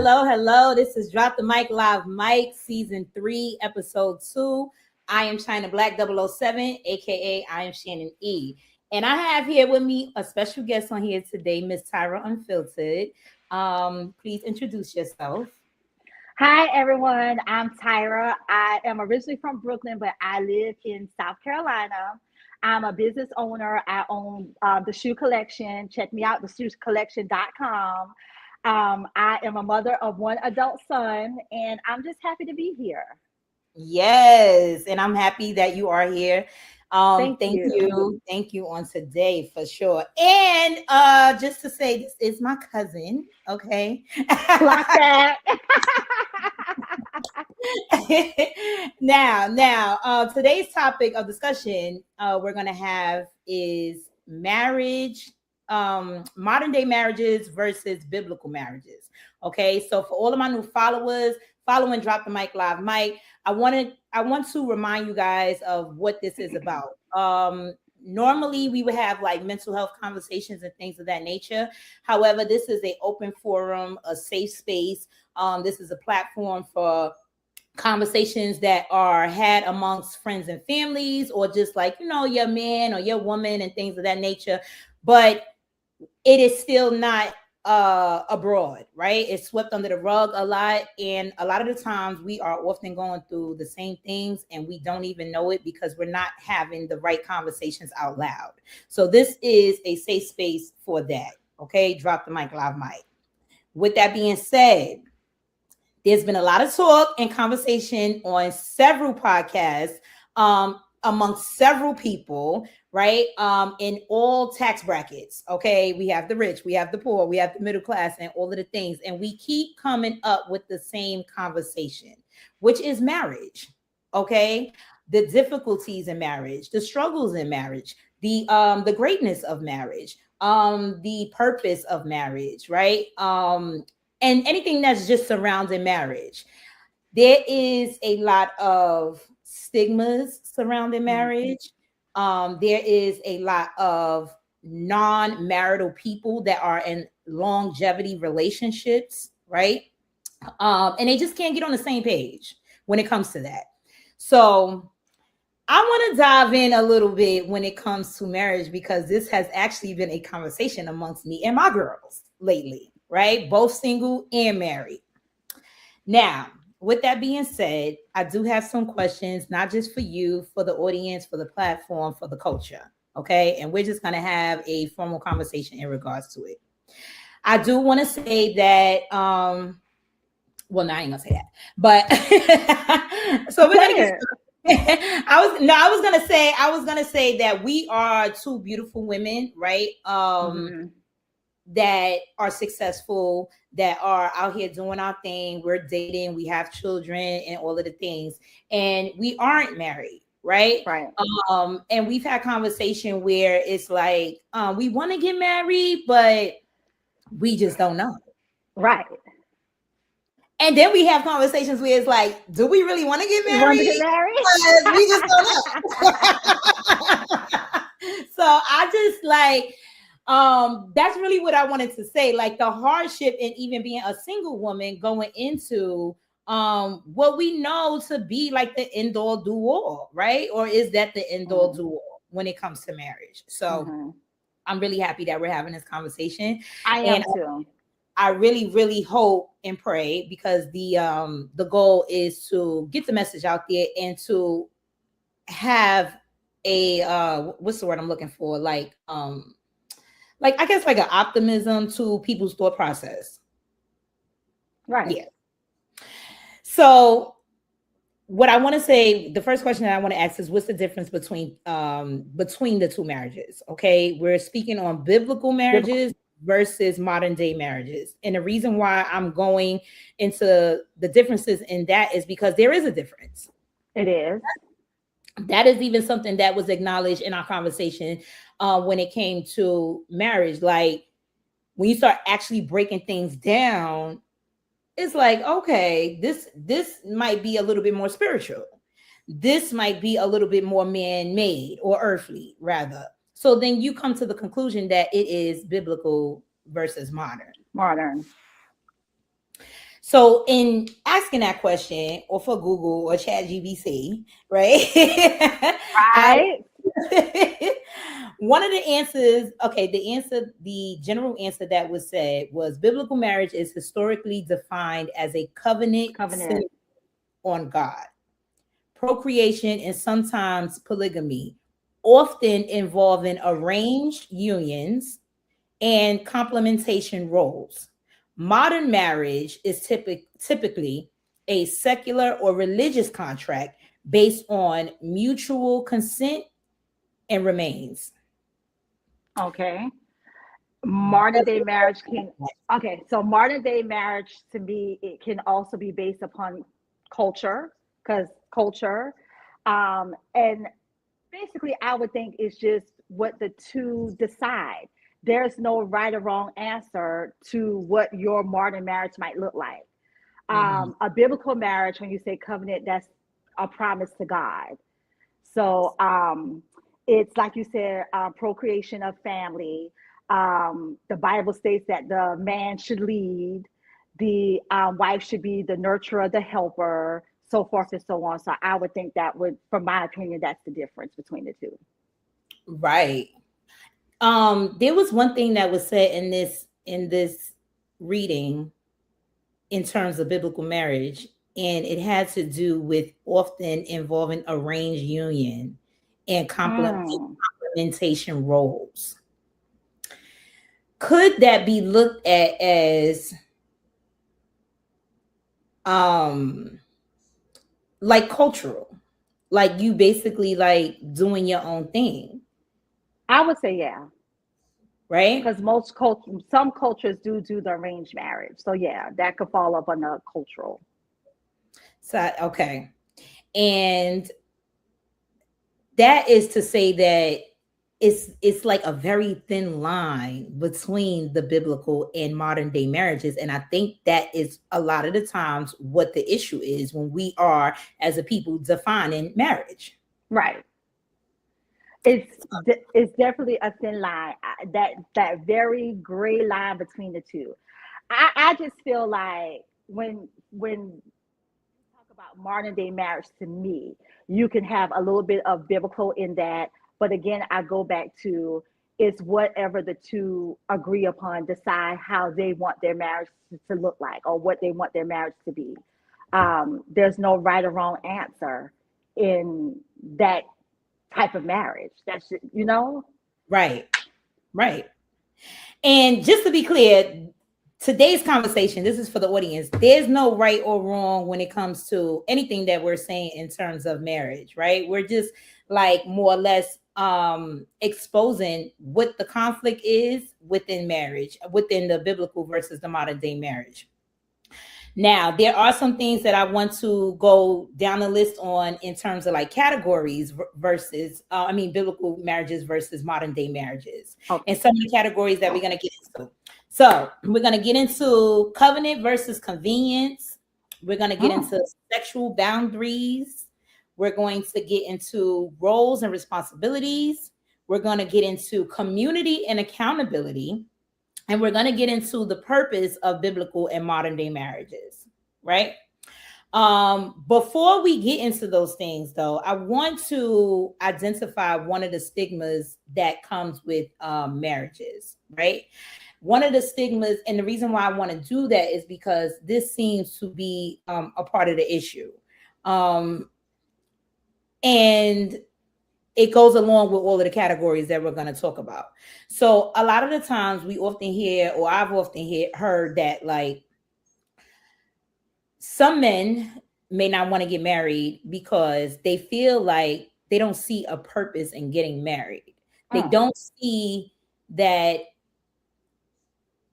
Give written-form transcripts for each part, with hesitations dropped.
hello. This is Drop the Mic Live Mic, Season 3, Episode 2. I am China Black 007, aka I am Shannon E. And I have here with me a special guest on here today, Miss Tyra Unfiltered. Please introduce yourself. Hi, everyone. I'm Tyra. I am originally from Brooklyn, but I live in South Carolina. I'm a business owner. I own the shoe collection. Check me out, theshoescollection.com. I am a mother of one adult son, and I'm just happy to be here. Yes, and I'm happy that you are here. Thank you. Thank you on today for sure. And just to say, this is my cousin, okay? Clock that. now, today's topic of discussion we're gonna have is marriage, modern day marriages versus biblical marriages. Okay, so for all of my new followers, following Drop the Mic Live Mic, I want to remind you guys of what this is about. Normally we would have like mental health conversations and things of that nature. However, this is an open forum, a safe space. This is a platform for conversations that are had amongst friends and families, or just like, your man or your woman and things of that nature. But it is still not abroad, right? It's swept under the rug a lot, and a lot of the times we are often going through the same things and we don't even know it because we're not having the right conversations out loud. So this is a safe space for that. Okay, Drop the Mic Live Mic. With that being said, there's been a lot of talk and conversation on several podcasts amongst several people, right? In all tax brackets. Okay, we have the rich, we have the poor, we have the middle class, and all of the things. And we keep coming up with the same conversation, which is marriage. Okay, the difficulties in marriage, the struggles in marriage, the greatness of marriage, the purpose of marriage, right? And anything that's just surrounding marriage. There is a lot of stigmas surrounding marriage. There is a lot of non-marital people that are in longevity relationships, right? And they just can't get on the same page when it comes to that. So I want to dive in a little bit when it comes to marriage, because this has actually been a conversation amongst me and my girls lately, right? Both single and married. Now, with that being said, I do have some questions, not just for you, for the audience, for the platform, for the culture. Okay. And we're just going to have a formal conversation in regards to it. I do want to say that, well, no, I ain't going to say that, but so we're going to get I was gonna say that we are two beautiful women, right? That are successful, that are out here doing our thing. We're dating, we have children, and all of the things, and we aren't married, right? Right. And we've had conversation where it's like, we want to get married, but we just don't know. Right. And then we have conversations where it's like, do we really want to get married? Want to get married? We just don't know. So I just like, that's really what I wanted to say. Like the hardship in even being a single woman going into what we know to be like the end all do all, right? Or is that the end all do all when it comes to marriage? So I'm really happy that we're having this conversation. I am too. I really, really hope and pray, because the goal is to get the message out there and to have a what's the word I'm looking for? Like I guess like an optimism to people's thought process. Right. Yeah. So what I want to say, the first question that I want to ask is, what's the difference between the two marriages? Okay, we're speaking on biblical marriages versus modern day marriages. And the reason why I'm going into the differences in that is because there is a difference. It is. That is even something that was acknowledged in our conversation when it came to marriage. Like when you start actually breaking things down, it's like, okay, this might be a little bit more spiritual. This might be a little bit more man-made or earthly, rather. So then you come to the conclusion that it is biblical versus modern. Modern. So in asking that question, or for Google or Chat GBC, right? I Right. one of the answers, okay, the general answer that was said was biblical marriage is historically defined as a covenant Covenant. centered on God, procreation, and sometimes polygamy, often involving arranged unions and complementation roles. Modern marriage is typically a secular or religious contract based on mutual consent and remains. Okay. Modern day marriage can, okay, so modern day marriage to me, it can also be based upon culture, because culture, and basically I would think it's just what the two decide. There's no right or wrong answer to what your modern marriage might look like. Mhm. A biblical marriage, when you say covenant, that's a promise to God. So it's like you said, procreation of family. The Bible states that the man should lead, the wife should be the nurturer, the helper, so forth and so on. So I would think that would, from my opinion, that's the difference between the two. Right. There was one thing that was said in this reading in terms of biblical marriage, and it had to do with often involving arranged union and Mm. complementation roles. Could that be looked at as um like cultural, like you basically like doing your own thing, I would say yeah, right? because some cultures do the arranged marriage. So yeah, that could fall up on the cultural. So okay, and that is to say that it's like a very thin line between the biblical and modern day marriages, and I think that is a lot of the times what the issue is when we are as a people defining marriage. Right. It's definitely a thin line. That very gray line between the two. I just feel like when you talk about modern day marriage, to me, you can have a little bit of biblical in that, but again, I go back to, it's whatever the two agree upon, decide how they want their marriage to look like, or what they want their marriage to be. There's no right or wrong answer in that type of marriage. That's, you know. Right, right. And just to be clear, today's conversation, this is for the audience. There's no right or wrong when it comes to anything that we're saying in terms of marriage, right? We're just like more or less exposing what the conflict is within marriage, within the biblical versus the modern day marriage. Now, there are some things that I want to go down the list on in terms of like categories versus, I mean, biblical marriages versus modern day marriages, and Okay. some of the categories that we're going to get into. So, we're going to get into covenant versus convenience. We're going to get Mm. into sexual boundaries. We're going to get into roles and responsibilities. We're going to get into community and accountability, and we're going to get into the purpose of biblical and modern day marriages, right? Before we get into those things though, I want to identify one of the stigmas that comes with marriages, right? One of the stigmas, and the reason why I want to do that is because this seems to be a part of the issue, um, and it goes along with all of the categories that we're going to talk about. So a lot of the times we often hear, or I've often heard that like some men may not want to get married because they feel like they don't see a purpose in getting married. They Mm. don't see that,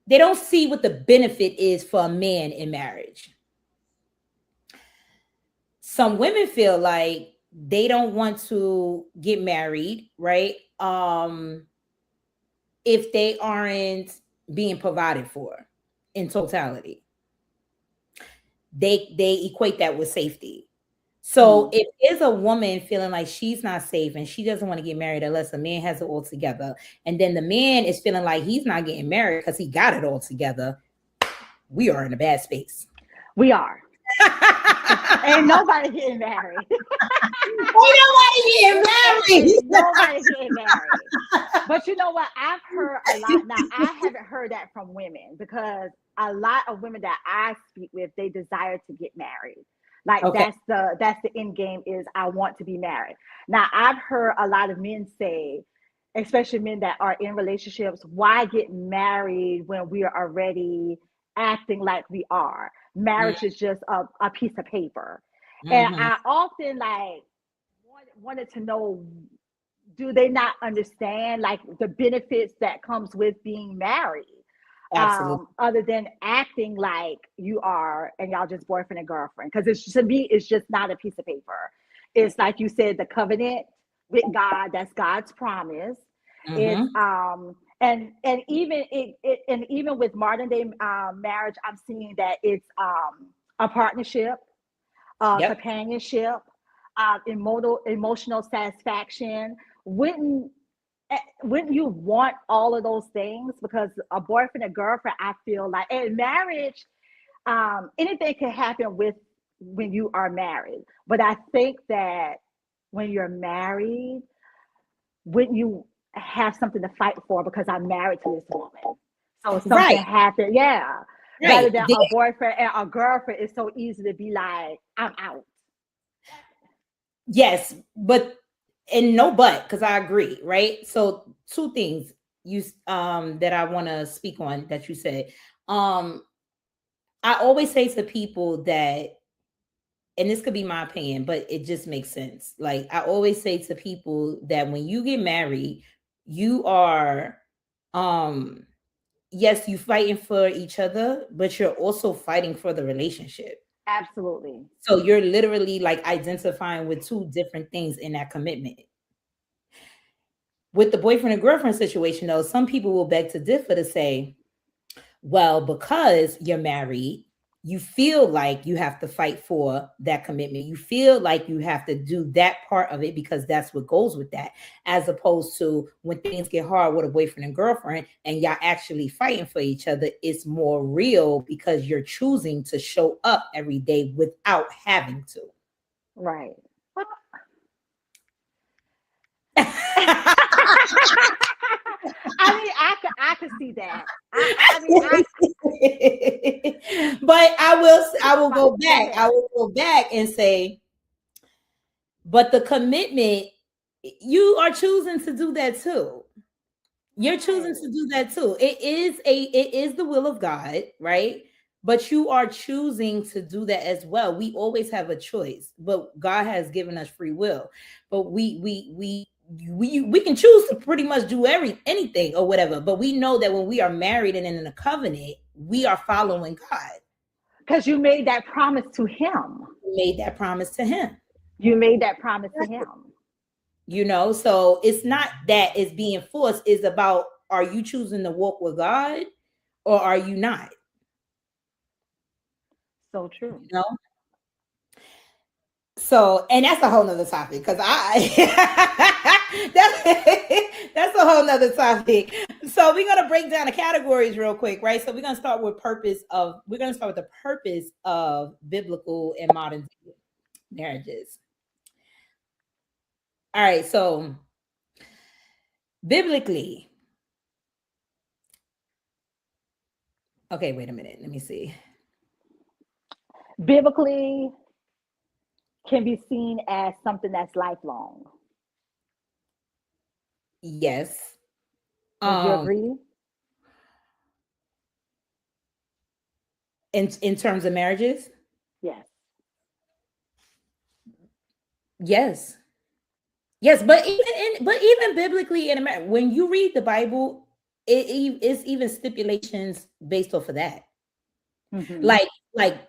they don't see what the benefit is for a man in marriage. Some women feel like they don't want to get married, right? If they aren't being provided for in totality. They equate that with safety. So Mm. if there's a woman feeling like she's not safe and she doesn't want to get married unless a man has it all together, and then the man is feeling like he's not getting married because he got it all together, we are in a bad space. We are. Ain't nobody getting married. Ain't nobody getting married. Ain't nobody getting married. But you know what? I've heard a lot. Now, I haven't heard that from women, because a lot of women that I speak with, they desire to get married. Like Okay. that's the end game, is I want to be married. Now, I've heard a lot of men say, especially men that are in relationships, why get married when we are already acting like we are? Marriage is just a piece of paper. And Mm-hmm. I often like wanted to know, do they not understand like the benefits that comes with being married, Absolutely. other than acting like you are and y'all just boyfriend and girlfriend? Because it's, to me, it's just not a piece of paper. It's like you said, the covenant with God, that's God's promise. It's Mm-hmm. and even and even with modern day marriage, I'm seeing that it's a partnership, Yep. companionship, emotional satisfaction. Wouldn't wouldn't you want all of those things? Because a boyfriend and girlfriend, I feel like, in marriage, anything can happen with when you are married. But I think that when you're married, wouldn't you have something to fight for? Because I'm married to this woman. So if something Right. happened, yeah. Rather Right. than a boyfriend and a girlfriend, it's so easy to be like, I'm out. Yes, but and no but, because I agree, right? So two things that I want to speak on that you said. Um I always say to people that, and this could be my opinion, but it just makes sense. Like I always say to people that when you get married, you are um yes, you fighting for each other, but you're also fighting for the relationship. Absolutely. So you're literally like identifying with two different things in that commitment. With the boyfriend and girlfriend situation, though, some people will beg to differ to say, well, because you're married, you feel like you have to fight for that commitment. You feel like you have to do that part of it because that's what goes with that. As opposed to when things get hard with a boyfriend and girlfriend and y'all actually fighting for each other, it's more real because you're choosing to show up every day without having to. Right. I could see that. I mean, But I will go go back. I ahead. will go back and say, but the commitment, you are choosing to do that too. You're choosing to Right. do that too. It is the will of God, right? But you are choosing to do that as well. We always have a choice, but God has given us free will. But we can choose to pretty much do anything or whatever. But we know that when we are married and in a covenant, we are following God. Because you made that promise to him. We made that promise to Him. You made that promise to him. So it's not that it's being forced. It's about, are you choosing to walk with God or are you not? So true. You know. So, and that's a whole nother topic because that's a whole nother topic. So we're gonna break down the categories real quick, right? So we're gonna start with the purpose of biblical and modern marriages. All right, so biblically, okay, wait a minute, let me see. Biblically, can be seen as something that's lifelong. Yes. Would you Um, agree? in terms of marriages, Yes. yes. Yes, but even biblically in America, when you read the Bible, it's even stipulations based off of that. Hmm. Like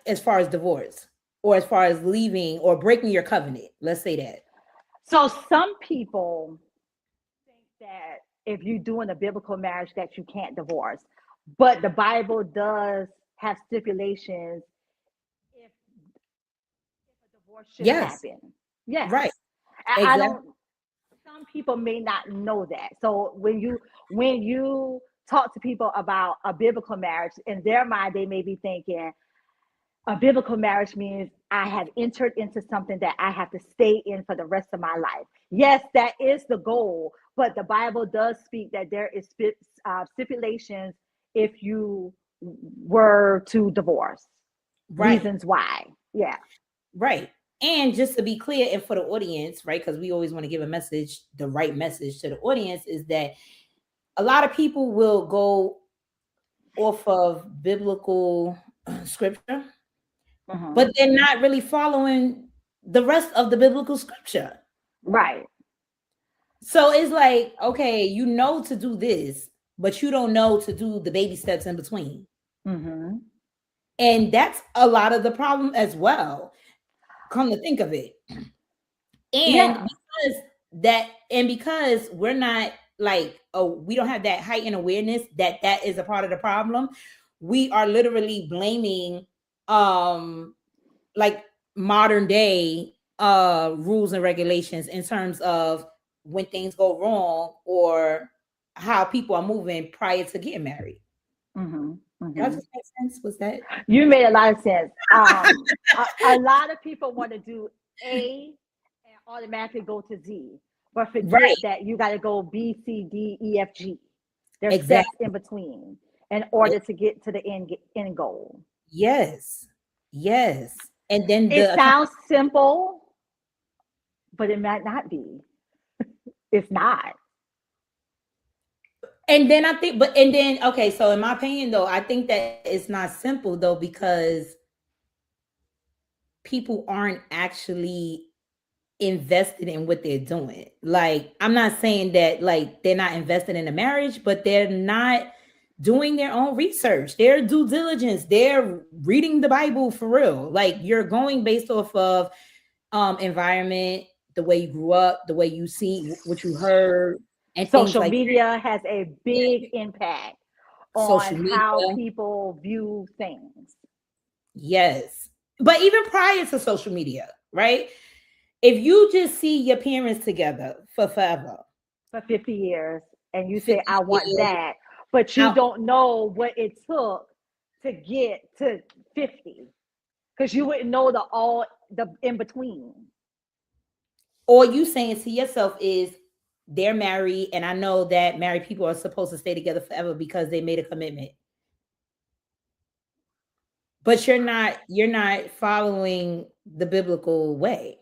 as far as divorce or as far as leaving or breaking your covenant. Let's say that. So some people think that if you're doing a biblical marriage that you can't divorce, but the Bible does have stipulations if a divorce should Yes. happen. Yes. Right. I Exactly. don't, some people may not know that. So when you talk to people about a biblical marriage, in their mind they may be thinking, A biblical marriage means I have entered into something that I have to stay in for the rest of my life. Yes, that is the goal, but the Bible does speak that there is stipulations if you were to divorce. Right. Reasons why. Yeah. Right. And just to be clear, and for the audience, right, because we always want to give a message, the right message to the audience is that a lot of people will go off of biblical scripture, Hmm. but they're not really following the rest of the biblical scripture. Right. So it's like, okay, you know to do this, but you don't know to do the baby steps in between. Hmm. And that's a lot of the problem as well. Come to think of it. And Yeah. because we're not like, oh, we don't have that heightened awareness that that is a part of the problem. We are literally blaming um like modern day rules and regulations in terms of when things go wrong or how people are moving prior to getting married. Hmm. Did that Hmm. just make sense? Was that You made a lot of sense. A lot of people want to do A and automatically go to Z, but forget right? that you got to go B, C, D, E, F, G. There's steps Exactly. in between in order to get to the end goal. Yes. Yes. And then It the sounds simple, but it might not be. It's not. and then I think, but and then okay, so in my opinion though, I think that it's not simple though because people aren't actually invested in what they're doing. Like, I'm not saying that like they're not invested in a marriage, but they're not doing their own research, their due diligence, they're reading the Bible for real. Like, you're going based off of environment, the way you grew up, the way you see what you heard, and things Social like media has a big that. impact on Social how media, people view things. yes. But even prior to social media, right? If you just see your parents together for forever, For 50 years, and you say, 50 I want years that, but you out, don't know what it took to get to 50 because you wouldn't know the in between. all you saying to yourself is they're married, and I know that married people are supposed to stay together forever because they made a commitment. But you're not following the biblical way,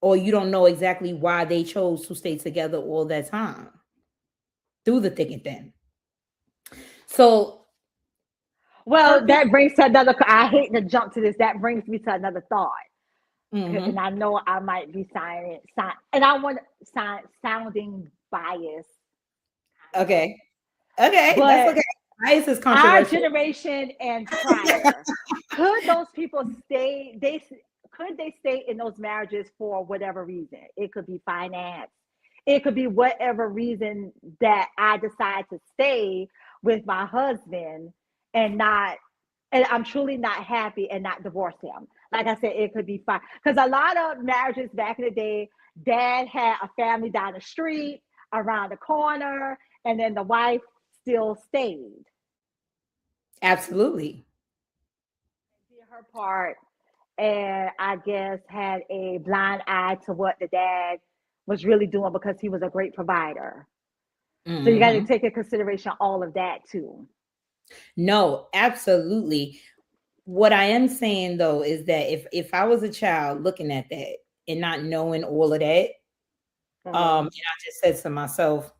or you don't know exactly why they chose to stay together all that time through the thick and thin. So Well, purpose. that brings to another. I hate to jump to this. That brings me to another thought, and Mhm. I know I might be and I want sounding biased, kind of. Okay. Okay, that's But okay. Bias is our controversial. generation and prior, could those people stay? Could they stay in those marriages for whatever reason? It could be finance. It could be whatever reason that I decide to stay with my husband and not, and I'm truly not happy and not divorce him. Like I said, it could be fine. Because a lot of marriages back in the day, dad had a family down the street, around the corner, and then the wife still stayed, Absolutely. did her part, and I guess had a blind eye to what the dad was really doing because he was a great provider. So you got to Mhm. take into consideration all of that too. No, absolutely. What I am saying though is that if I was a child looking at that and not knowing all of that, and Mhm. I just said to myself,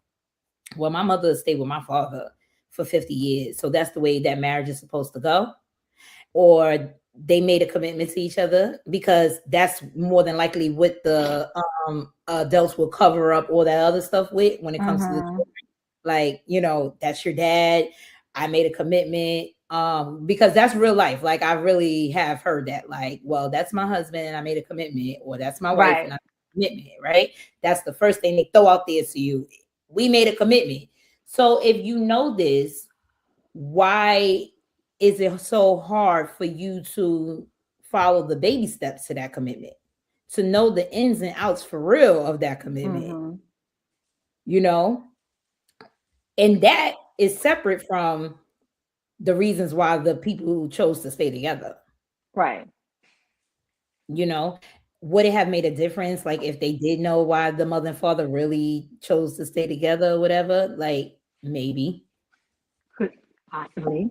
well, my mother stayed with my father for 50 years, so that's the way that marriage is supposed to go. Or they made a commitment to each other because that's more than likely what the adults will cover up all that other stuff with when it comes to the Mhm. children. Like, that's your dad. I made a commitment because that's real life. Like, I really have heard that, like, well, that's my husband and I made a commitment, or that's my wife and Right. I made a commitment, right? That's the first thing they throw out there to you. We made a commitment. So if you know this, why is it so hard for you to follow the baby steps to that commitment, to know the ins and outs for real of that commitment, Mhm. you know and that is separate from the reasons why the people who chose to stay together. Right. You know, would it have made a difference? Like if they did know why the mother and father really chose to stay together or whatever, like maybe. Could possibly.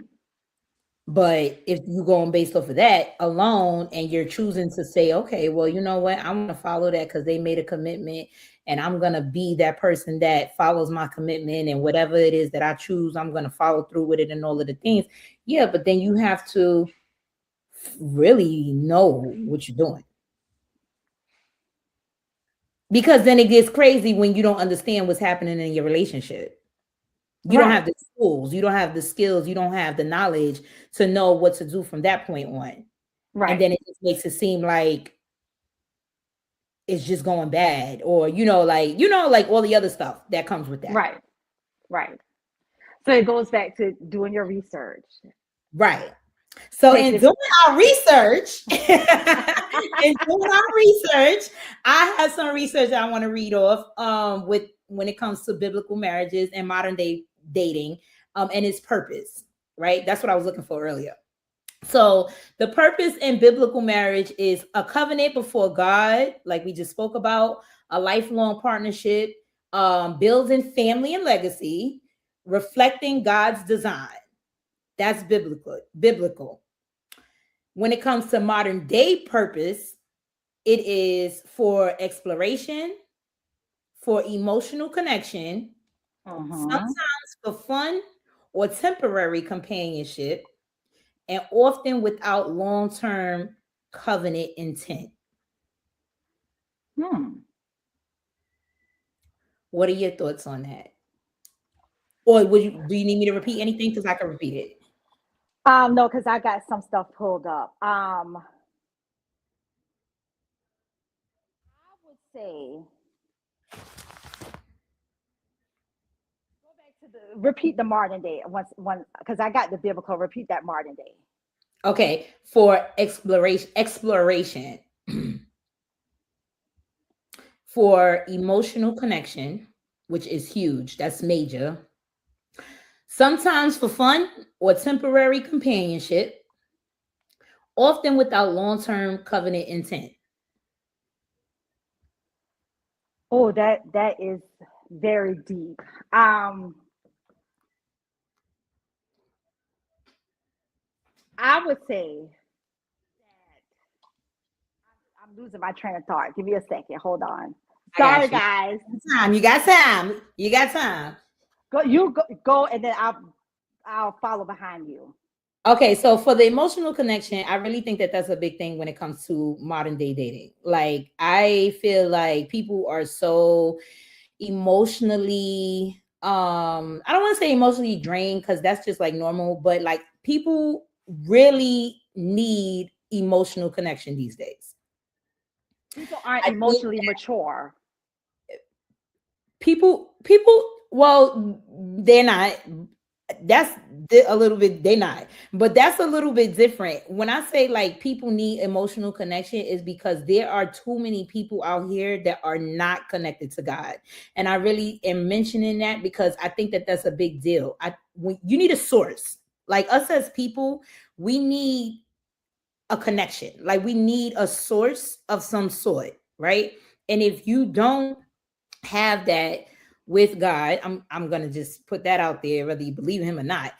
But if you going based off of that alone and you're choosing to say, okay, well, you know what, I'm gonna follow that because they made a commitment and I'm gonna be that person that follows my commitment and whatever it is that I choose, I'm gonna follow through with it and all of the things. Yeah, but then you have to really know what you're doing. Because then it gets crazy when you don't understand what's happening in your relationship. You don't have Right. the tools, you don't have the skills, you don't have the knowledge to know what to do from that point on. And Right. then it just makes it seem like it's just going bad, or like all the other stuff that comes with that. Right. Right. So it goes back to doing your research. Right. So Take in this. doing our research, I have some research that I want to read off with when it comes to biblical marriages and modern day dating, and its purpose, right? That's what I was looking for earlier. So the purpose in biblical marriage is a covenant before God, like we just spoke about, a lifelong partnership, building family and legacy, reflecting God's design. That's biblical. When it comes to modern day purpose, it is for exploration, for emotional connection, Uh-huh. sometimes for fun or temporary companionship, and often without long-term covenant intent. Hmm. What are your thoughts on that? Or do you need me to repeat anything? Because I can repeat it. No, because I got some stuff pulled up. I would say go back to the repeat the modern day once one because I got the biblical. Repeat that modern day. Okay, for exploration, for emotional connection, which is huge, that's major. Sometimes for fun or temporary companionship, often without long-term covenant intent. Oh, that is very deep. Um, I would say that I'm losing my train of thought. Give me a second. Hold on. I Sorry, got you. guys. Time. You got time. You got time. Go, you go, and then I'll follow behind you. Okay, so for the emotional connection, I really think that that's a big thing when it comes to modern day dating. Like, I feel like people are so emotionally, I don't want to say emotionally drained because that's just like normal, but like people really need emotional connection these days. People aren't I think emotionally mature. people, well, they're not. That's a little bit, they're not, but that's a little bit different. When I say like people need emotional connection is because there are too many people out here that are not connected to God, and I really am mentioning that because I think that that's a big deal. You need a source. Like us as people, we need a connection. Like we need a source of some sort, right? And if you don't have that with God, I'm gonna just put that out there, whether you believe him or not.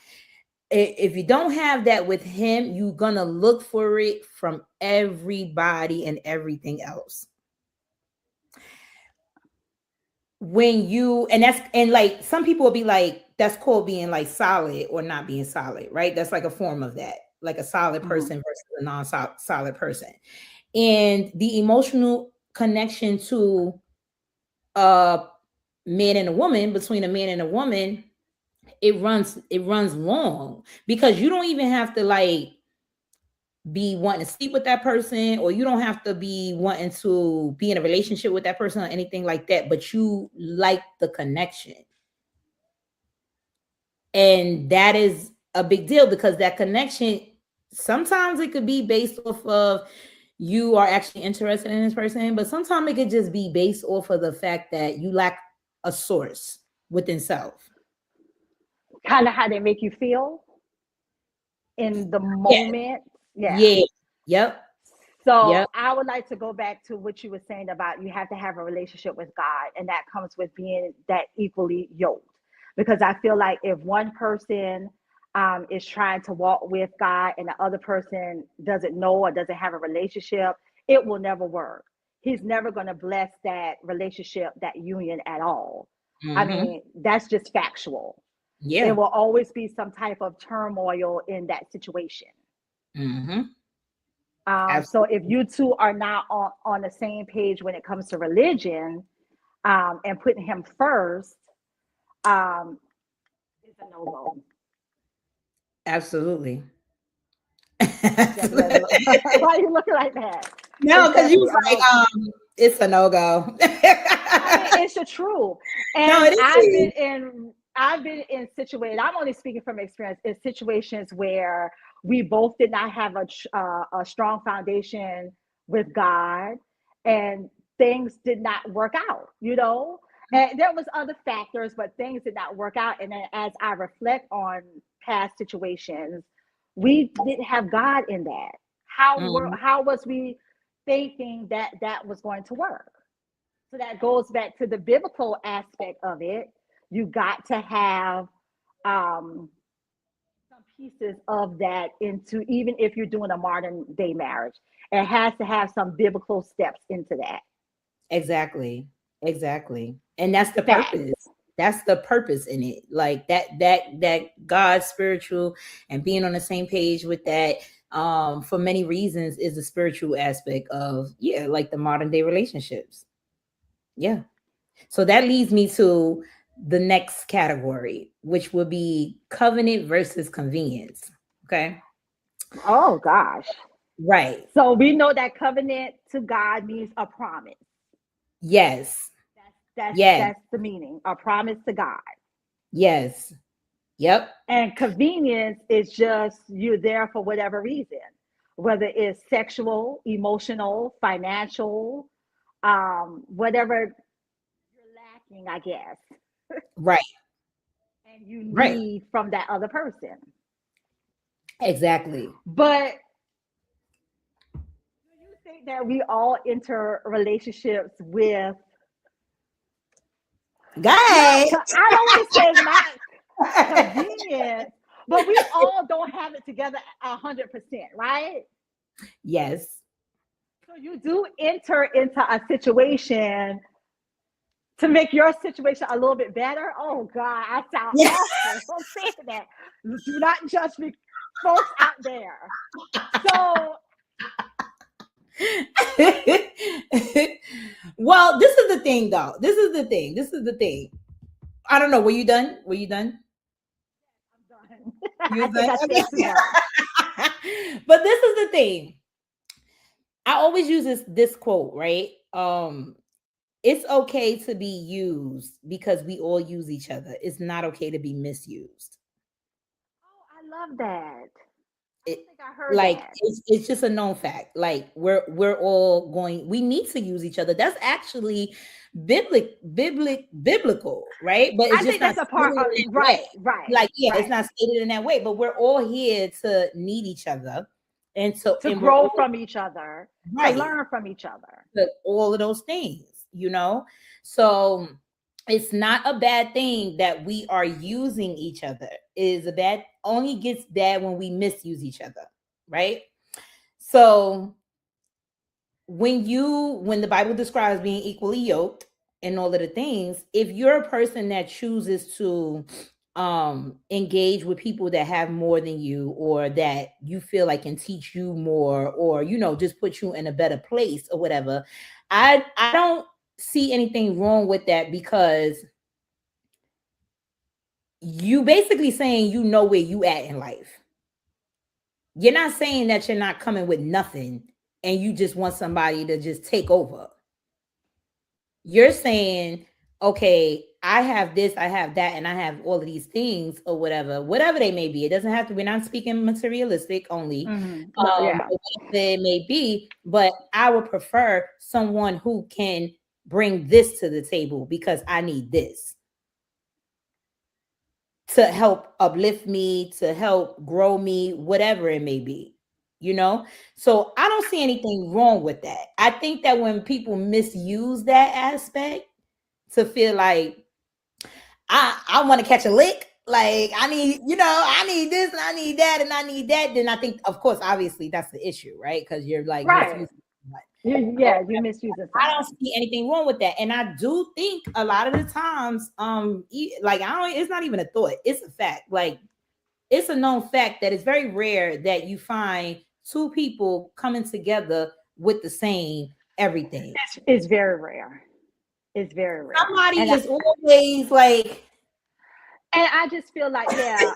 If you don't have that with him, you're gonna look for it from everybody and everything else. When you and like some people will be like, that's called being like solid or not being solid, right? That's like a form of that, like a solid Mm-hmm. person versus a non-solid person. And the emotional connection to a man and a woman, between a man and a woman, it runs long because you don't even have to like be wanting to sleep with that person, or you don't have to be wanting to be in a relationship with that person or anything like that, but you like the connection. And that is a big deal because that connection, sometimes it could be based off of you are actually interested in this person, but sometimes it could just be based off of the fact that you lack a source within self. Kind of how they make you feel in the Yeah, moment. Yeah. yeah. Yep. So Yep. I would like to go back to what you were saying about you have to have a relationship with God, and that comes with being that equally yoked. Because I feel like if one person is trying to walk with God and the other person doesn't know or doesn't have a relationship, it will never work. He's never going to bless that relationship, that union at all. I Mm-hmm. mean, that's just factual. There Yeah. will always be some type of turmoil in that situation. Mm-hmm. So if Absolutely. you two are not on the same page when it comes to religion, and putting him first, um, it's a no go. Absolutely. It's definitely a no. Why are you looking like that? No, It's because you definitely was a like, no go. it's a no-go. I mean, it's the truth. No, And it is. I've been in situations. I'm only speaking from experience. In situations where we both did not have a strong foundation with God, and things did not work out. And there was other factors, but things did not work out. And then as I reflect on past situations, we didn't have God in that. Mhm. How was we thinking that that was going to work? So that goes back to the biblical aspect of it. You got to have um, some pieces of that into, even if you're doing a modern day marriage, it has to have some biblical steps into that. Exactly. Exactly. And that's the purpose. Facts. That's the purpose in it. Like that God's spiritual and being on the same page with that for many reasons is the spiritual aspect of, yeah, like the modern day relationships. Yeah. So that leads me to the next category, which would be covenant versus convenience. Okay. Oh gosh. Right. So we know that covenant to God means a promise. Yes. Yes. That's the meaning. A promise to God. Yes. Yep. And convenience is just you're there for whatever reason, whether it's sexual, emotional, financial, whatever you're lacking, I guess, Right. and you Right. need from that other person. Exactly. But do you think that we all enter relationships with not, Guy. I don't want to say not convenient, but we all don't have it together 100%, right? Yes. So you do enter into a situation to make your situation a little bit better. Oh God, I sound Yeah. awful. I'm saying that. Do not judge me, folks out there. So Well, this is the thing though. This is the thing. This is the thing. I don't know. Were you done? Were you done? I'm done. You I was think done? I said too much. But this is the thing. I always use this quote, right? It's okay to be used because we all use each other. It's not okay to be misused. Oh, I love that. I It don't think I heard like that. it's just a known fact. Like we're all going, we need to use each other. That's actually biblical, right? But it's I just think not that's a part stated of in that way. right, right, Like, yeah, it's right. not stated in that way, but we're all here to need each other. To And we're grow all from each other, to right. learn from each other. All of those things. So it's not a bad thing that we are using each other. It is a bad, only gets bad when we misuse each other, right? So when the Bible describes being equally yoked and all of the things, if you're a person that chooses to engage with people that have more than you, or that you feel like can teach you more, or just put you in a better place or whatever, I don't see anything wrong with that, because you basically saying where you at in life. You're not saying that you're not coming with nothing and you just want somebody to just take over. You're saying, okay, I have this, I have that, and I have all of these things, or whatever they may be. It doesn't have to, we're not speaking materialistic only, No, yeah. or whatever it may be, but I would prefer someone who can bring this to the table because I need this to help uplift me, to help grow me, whatever it may be, you know? So I don't see anything wrong with that. I think that when people misuse that aspect to feel like I want to catch a lick, like I need, I need this and I need that and I need that, then I think, of course, obviously that's the issue, right? Because you're like Right. misusing it. You're misusing I don't someone. see anything wrong with that. And I do think a lot of the times, like I don't, it's not even a thought, it's a fact. Like it's a known fact that it's very rare that you find two people coming together with the same everything. It's very rare. It's very rare. Somebody is always like, And I just feel like, yeah,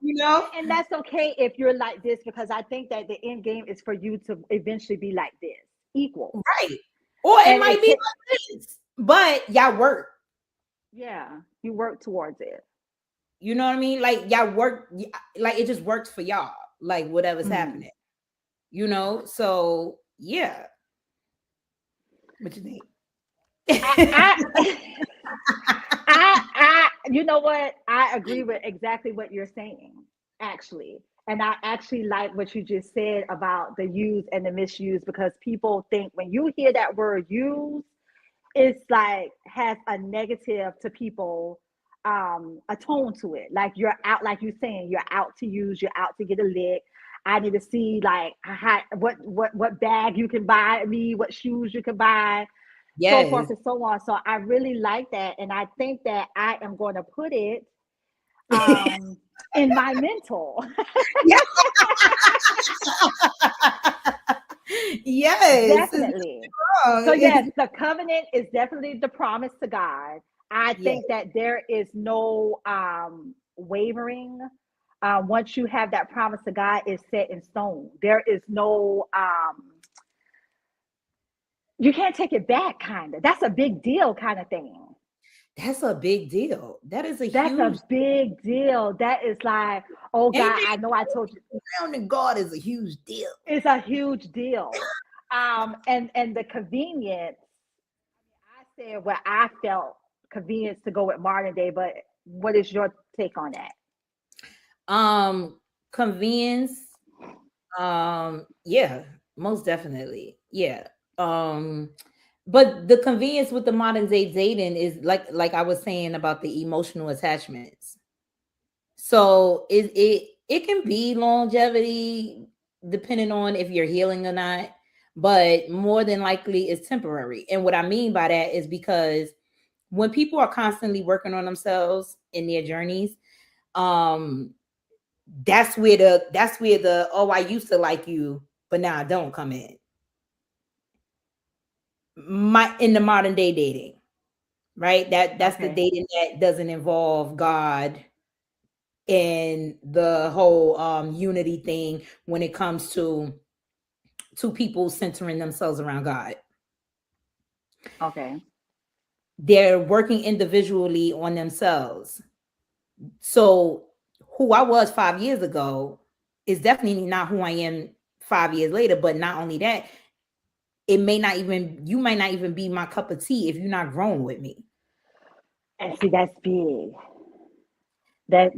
you know, and that's okay if you're like this, because I think that the end game is for you to eventually be like this, equal. right. Or it And might be like this, but y'all work. yeah, you work towards it. You know what I mean? Like y'all work, like it just works for y'all, like whatever's Mm. happening, you know? So yeah. What you think? I, you know what? I agree with exactly what you're saying, actually. And I actually like what you just said about the use and the misuse, because people think when you hear that word use, it's like has a negative to people, a tone to it. Like you're out, like you're saying, you're out to use, you're out to get a lick. I need to see like how, what bag you can buy me, what shoes you can buy, so forth Yes. and so on. So I really like that, and I think that I am going to put it um in my mental. Yeah. Yes. It's Definitely. So wrong. yes, the covenant is definitely the promise to God. I Yeah. think that there is no wavering. Once you have that promise to God, is set in stone. There is no you can't take it back, kind of. That's a big deal, kind of thing. That's a big deal. That is a That's huge a big deal. That is like, oh God, anything I know I told you, surrounding God is a huge deal. it's a huge deal. And the convenience, I said what I felt convenience to go with modern day, but what is your take on that? Convenience. Yeah, most definitely. Yeah. Um, but the convenience with the modern day dating is like I was saying about the emotional attachments. So it can be longevity depending on if you're healing or not, but more than likely it's temporary. And what I mean by that is because when people are constantly working on themselves in their journeys, um that's where the oh, I used to like you but now I don't come in. My in the modern day dating, right? That's the Okay. dating that doesn't involve God and the whole unity thing when it comes to two people centering themselves around God. Okay. They're working individually on themselves. So who I was 5 years ago is definitely not who I am 5 years later. But not only that, you might not even be my cup of tea if you're not growing with me. And see, that's big. That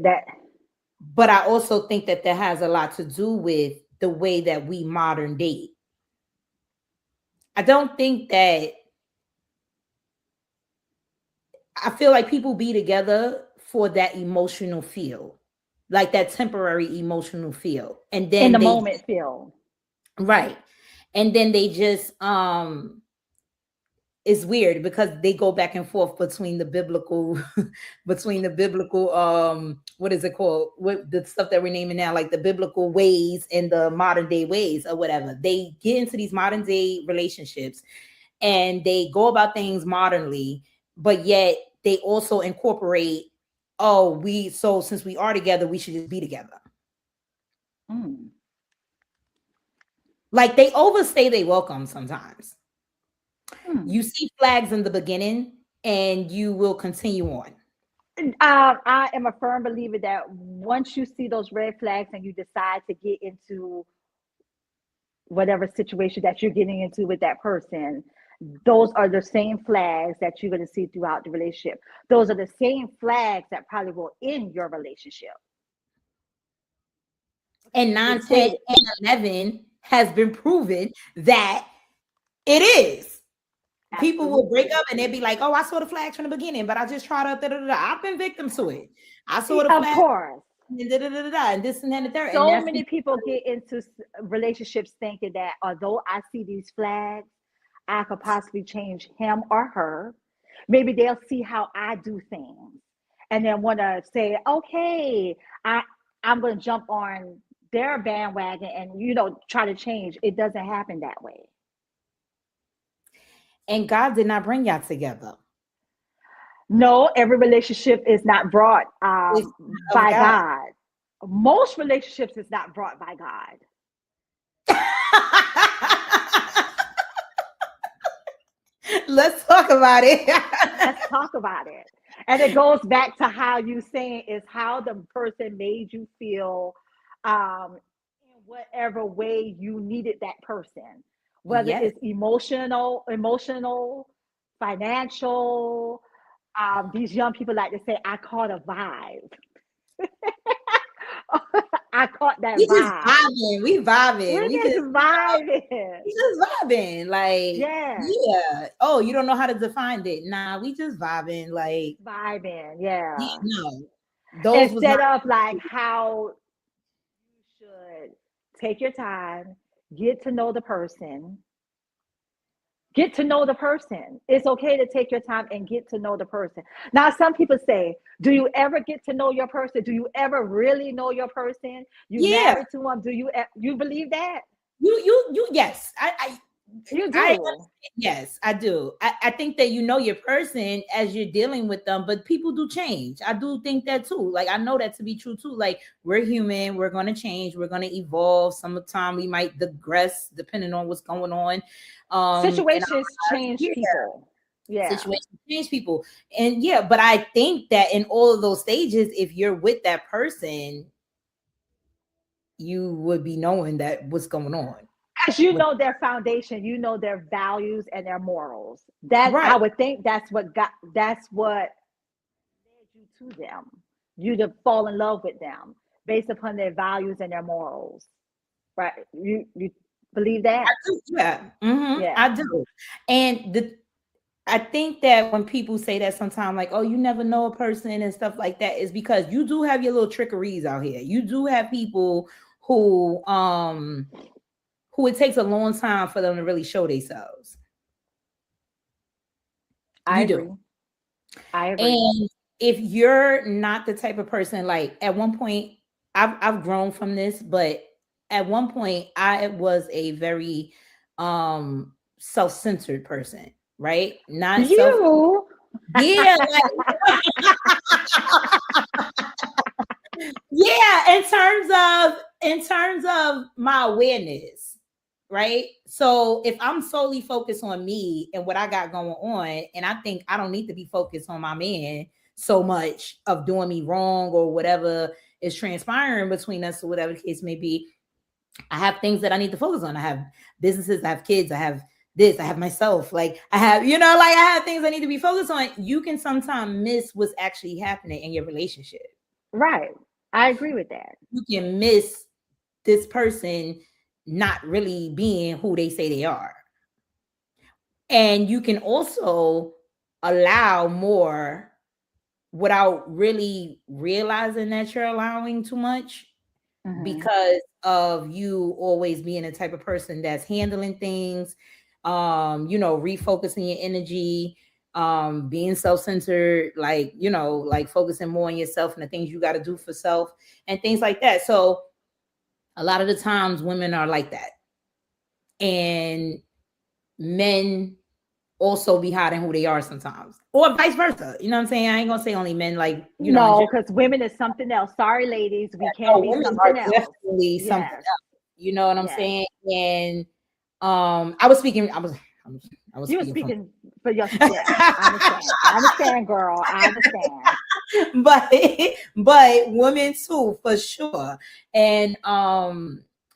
But I also think that that has a lot to do with the way that we modern date. I don't think that I feel like people be together for that emotional feel, like that temporary emotional feel. And in then the they moment feel. right. And then they just it's weird because they go back and forth between the biblical between the biblical what is it called, what the stuff that we're naming now, like the biblical ways and the modern day ways or whatever. They get into these modern day relationships and they go about things modernly, but yet they also incorporate, oh, we so since we are together we should just be together. Mm. Like they overstay they welcome sometimes. Mm. You see flags in the beginning and you will continue on. I am a firm believer that once you see those red flags and you decide to get into whatever situation that you're getting into with that person, those are the same flags that you're going to see throughout the relationship. Those are the same flags that probably will end your relationship. And 9, 10, and 11 has been proven that it is. People will break up and they'll be like, oh, I saw the flags from the beginning, but I just tried to, da, da, da. I've been victim to it. I saw the Of flag course. and da, da, da, da, da, and this and that and the third. And So that's many people get into relationships thinking that although I see these flags, I could possibly change him or her. Maybe they'll see how I do things and then want to say, okay, I, I'm going to jump on their bandwagon and, try to change. It doesn't happen that way. and God did not bring y'all together. No, every relationship is not brought It's of by God. God. Most relationships is not brought by God. Let's talk about it. Let's talk about it. And it goes back to how you saying is how the person made you feel in whatever way you needed that person, whether Yes. it's emotional, financial. These young people like to say, I caught a vibe. I caught that We just vibe. vibing. We vibing. We're We just just vibing. we just vibing. Like, Yeah, yeah. Oh, you don't know how to define it. Nah, we just vibing. Like, vibing. yeah, Yeah. no. Those was not Instead of like how you should take your time, get to know the person, get to know the person. It's okay to take your time and get to know the person. Now, some people say, do you ever get to know your person? Do you ever really know your person? You yeah. married to them? You believe that? You yes. You I do. yes, I do. I think that you know your person as you're dealing with them, but people do change. I do think that too. Like, I know that to be true too. Like, we're human, we're gonna change, we're gonna evolve. Sometimes we might digress depending on what's going on. In our Situations lives. change Yeah, people. Yeah. situations change people. And yeah, but I think that in all of those stages, if you're with that person, you would be knowing that what's going on. Because you With, know their foundation, you know their values and their morals. That right. I would think that's what led you to them. You to fall in love with them based upon their values and their morals. Right? You believe that? Yeah, I Yeah. do. And I think that when people say that sometimes, like, oh, you never know a person and stuff like that, is because you do have your little trickeries out here. You do have people who it takes a long time for them to really show themselves. I You do. agree. I agree. And if you're not the type of person, like, at one point, I've grown from this, but at one point I was a very self-centered person, right? Not self, You yeah, like, yeah, in terms of my awareness, right? So if I'm solely focused on me and what I got going on, and I think I don't need to be focused on my man so much of doing me wrong or whatever is transpiring between us or whatever the case may be, I have things that I need to focus on. I have businesses, I have kids, I have this, I have myself. Like, I have, like, I have things I need to be focused on. You can sometimes miss what's actually happening in your relationship. right. I agree with that. You can miss this person not really being who they say they are. And you can also allow more without really realizing that you're allowing too much, Hmm. because of you always being the type of person that's handling things, refocusing your energy, being self-centered, like, like focusing more on yourself and the things you got to do for self and things like that. So a lot of the times women are like that, and men also be hiding who they are sometimes, or vice versa. You know what I'm saying? I ain't gonna say only men, like, in No, general. because women is something else. Sorry, ladies, we No, can be women are something else. definitely something Yes, else. You know what I'm yes. saying? And I was speaking. I was You were speaking from, speaking for your, yes, I understand. I understand, girl. I understand. but women too, for sure. And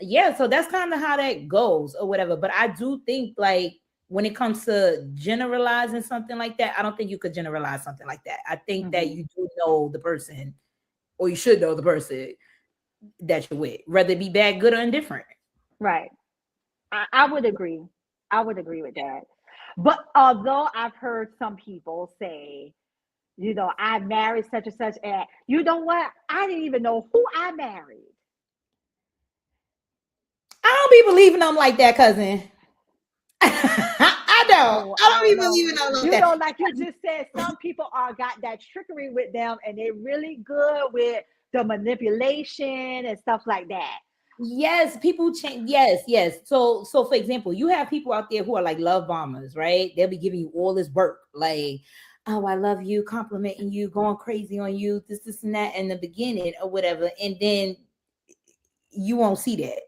yeah, so that's kind of how that goes or whatever. But I do think, like, when it comes to generalizing something like that, I don't think you could generalize something like that. I think that Hmm. you do know the person, or you should know the person, that you're with, whether it be bad, good, or indifferent. Right. I would agree. I would agree with that. But although I've heard some people say, I married such and such, and you know what? I didn't even know who I married. I don't be believing them like that, cousin. I don't. Oh, I I don't don't be know. believing them like that. Like you just said, some people are got that trickery with them, and they're really good with the manipulation and stuff like that. Yes, people change. Yes, yes. So for example, you have people out there who are like love bombers, right? They'll be giving you all this work, like, oh, I love you, complimenting you, going crazy on you, this, and that in the beginning or whatever, and then you won't see that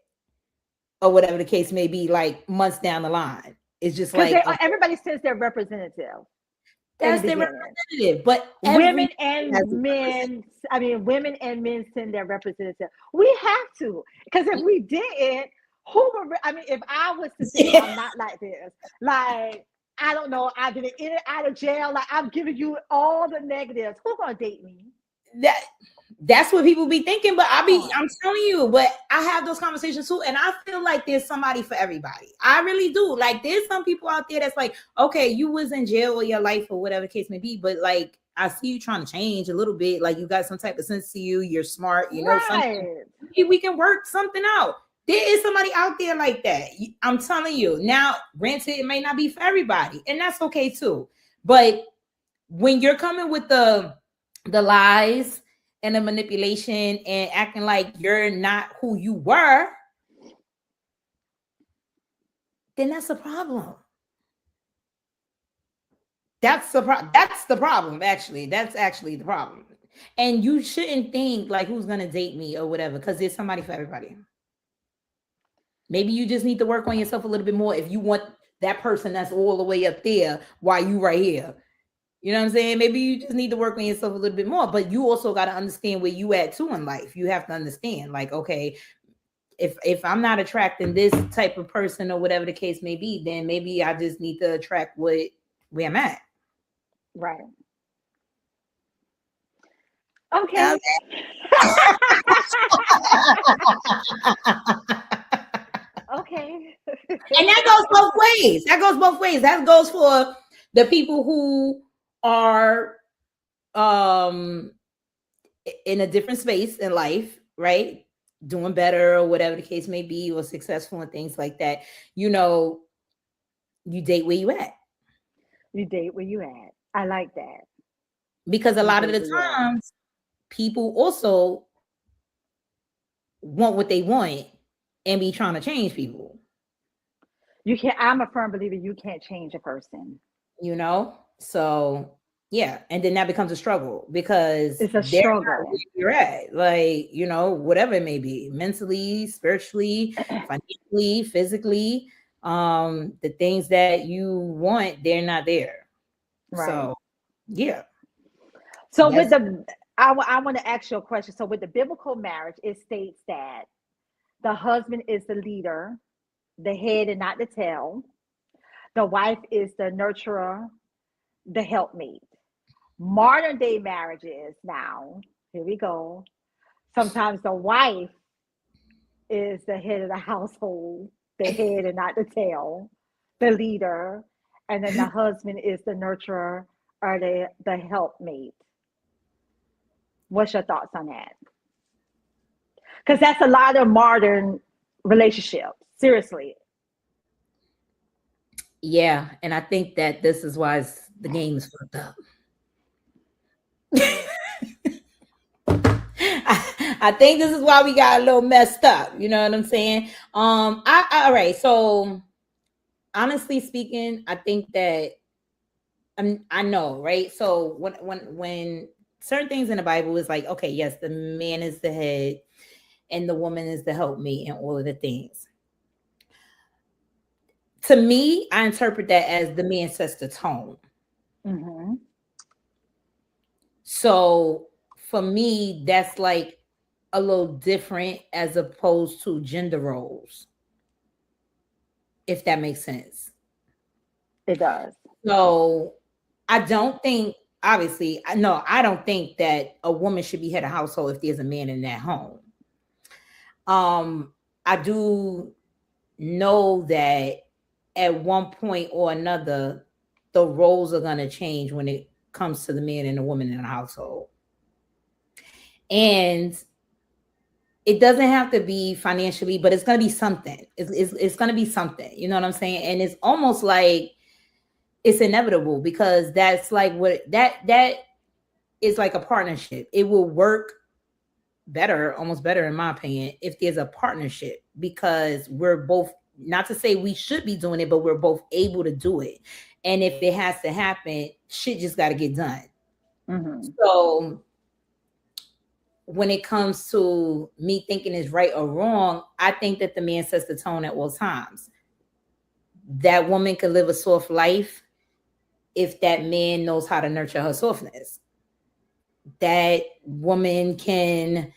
or whatever the case may be, like months down the line. It's just Because like everybody sends their representative in the that's their beginning. representative, but Women every and has a men, I mean, women and men send their representative. We have to, because if we didn't, who would? I mean, if I was to say I'm representative. not like this, like I don't know, I've been in and out of jail, like I'm giving you all the negatives. Who gonna date me? That's what people be thinking, but Come on. I'm telling you, but I have those conversations too, and I feel like there's somebody for everybody. I really do. Like there's some people out there that's like, okay, you was in jail all your life or whatever the case may be, but like I see you trying to change a little bit, like you got some type of sense to you, you're smart, something. Right. Maybe we can work something out. There is somebody out there like that. I'm telling you. Now, granted, it may not be for everybody, and that's okay too. But when you're coming with the lies and the manipulation and acting like you're not who you were, then that's a problem. That's the problem, actually. That's actually the problem. And you shouldn't think like who's gonna date me or whatever, because there's somebody for everybody. Maybe you just need to work on yourself a little bit more if you want that person that's all the way up there while you right here. You know what I'm saying? Maybe you just need to work on yourself a little bit more, but you also got to understand where you at too in life. You have to understand, like, okay, if I'm not attracting this type of person or whatever the case may be, then maybe I just need to attract where I'm at. Right. Um, Okay. Okay. and that goes both ways. That goes both ways. That goes for the people who are in a different space in life, right? Doing better or whatever the case may be, or successful and things like that. You date where you at. You date where you at. I like that. Because a You lot of date the where you at. times people also want what they want and be trying to change people. You can't. I'm a firm believer. You can't change a person. So yeah, and then that becomes a struggle because It's a they're not where struggle. you're at, like whatever it may be, mentally, spiritually, financially, physically. The things that you want, they're not there. Right. So yeah, So with that's the, I want to ask you a question. So with the biblical marriage, it states that the husband is the leader, the head and not the tail. The wife is the nurturer, the helpmate. Modern day marriages now, here we go. Sometimes the wife is the head of the household, the head and not the tail, the leader, and then the husband is the nurturer or the helpmate. What's your thoughts on that? Because that's a lot of modern relationships. Seriously. yeah, and I think that this is why the game is fucked up. I think this is why we got a little messed up. You know what I'm saying? All right. So honestly speaking, I think that I know, right? So when certain things in the Bible is like, okay, yes, the man is the head and the woman is the helpmate and all of the things. To me, I interpret that as the man sets the tone. Mm-hmm. So for me, that's like a little different as opposed to gender roles, if that makes sense. It does. So I don't think, obviously, no, I don't think that a woman should be head of household if there's a man in that home. I do know that at one point or another, the roles are going to change when it comes to the man and the woman in the household. And it doesn't have to be financially, but it's going to be something. It's going to be something. You know what I'm saying? And it's almost like it's inevitable, because that's like what that is, like a partnership. It will work better, almost better in my opinion, if there's a partnership, because we're both, not to say we should be doing it, but we're both able to do it. And if it has to happen, shit just got to get done. Mm-hmm. So when it comes to me thinking is right or wrong, I think that the man sets the tone at all times. That woman could live a soft life if that man knows how to nurture her softness. That woman can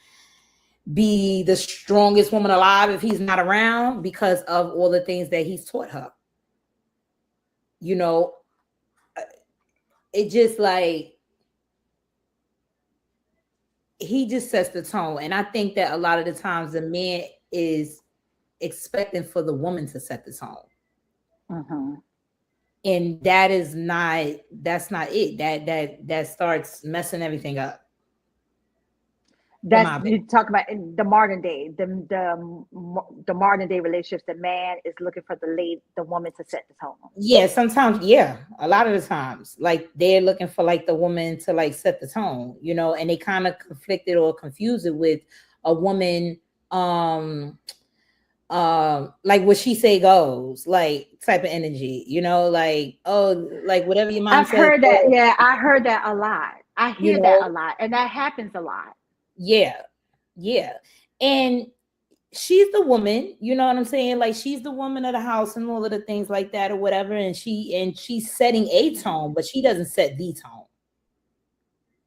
be the strongest woman alive if he's not around, because of all the things that he's taught her. You know, it just like, he just sets the tone. And I think that a lot of the times the man is expecting for the woman to set the tone. Mm-hmm. And that's not it. That starts messing everything up. That's, you talk about in the modern day, the modern day relationships. The man is looking for the woman to set the tone. Yeah, sometimes, yeah, a lot of the times, like they're looking for like the woman to like set the tone, you know, and they kind of conflicted or confuse it with a woman, like what she say goes, like type of energy, you know, like, oh, like whatever your mom I've says heard that. goes, Yeah, I heard that a lot. I you hear that know. a lot, and that happens a lot. Yeah, yeah. And she's the woman, you know what I'm saying? Like she's the woman of the house and all of the things like that or whatever. And she's setting a tone, but she doesn't set the tone.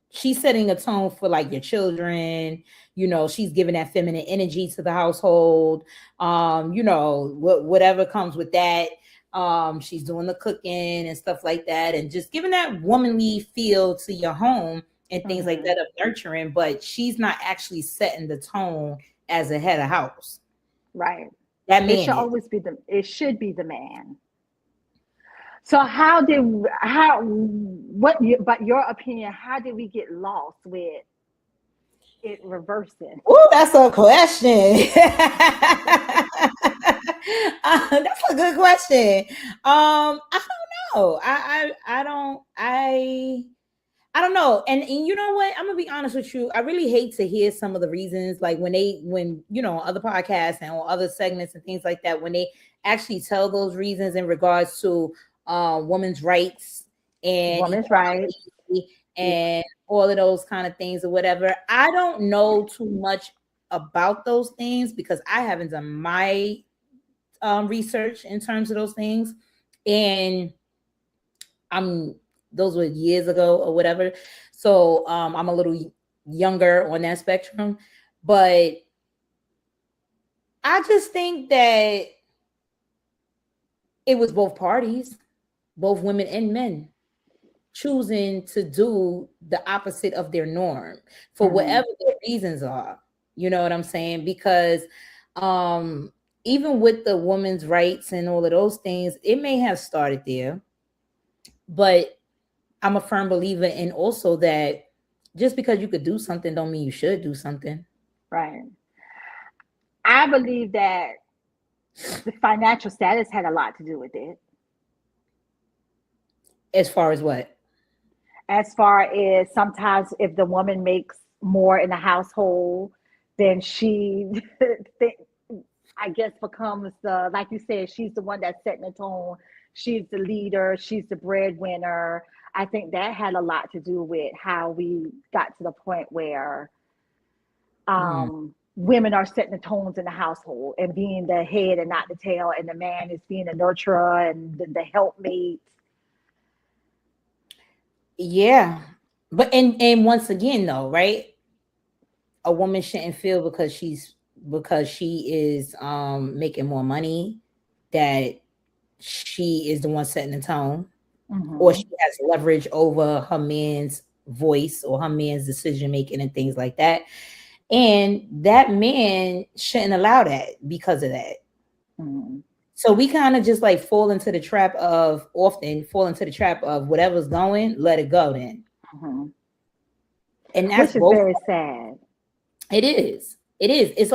She's setting a tone for like your children, you know, she's giving that feminine energy to the household. You know, whatever comes with that. She's doing the cooking and stuff like that, and just giving that womanly feel to your home and things like Mm-hmm. that of nurturing, but she's not actually setting the tone as a head of house. Right. That It man should is. always be it should be the man. So but your opinion, how did we get lost with it reversing? Oh, that's a question. That's a good question. I don't know. I don't know. And you know what? I'm gonna be honest with you. I really hate to hear some of the reasons, like when you know, other podcasts and on other segments and things like that, when they actually tell those reasons in regards to women's rights and Woman's right. equality and all of those kind of things or whatever. I don't know too much about those things because I haven't done my research in terms of those things. And I'm those were years ago or whatever. So I'm a little younger on that spectrum. But I just think that it was both parties, both women and men, choosing to do the opposite of their norm for Mm-hmm. whatever their reasons are. You know what I'm saying? Because um even with the women's rights and all of those things, it may have started there, but I'm a firm believer in also that just because you could do something don't mean you should do something. Right. I believe that the financial status had a lot to do with it. As far as what? As far as sometimes if the woman makes more in the household, then she I guess becomes the, like you said, she's the one that's setting the tone. She's the leader. She's the breadwinner. I think that had a lot to do with how we got to the point where Mm. women are setting the tones in the household and being the head and not the tail, and the man is being the nurturer and the helpmate. Yeah. But and once again though, right? A woman shouldn't feel because she is making more money that she is the one setting the tone, or Mm-hmm. she has leverage over her man's voice or her man's decision making and things like that. And that man shouldn't allow that because of that. Mm-hmm. So we kind of just like often fall into the trap of whatever's going, let it go then. Mm-hmm. And that's Which is both. very sad. It is. It is. It's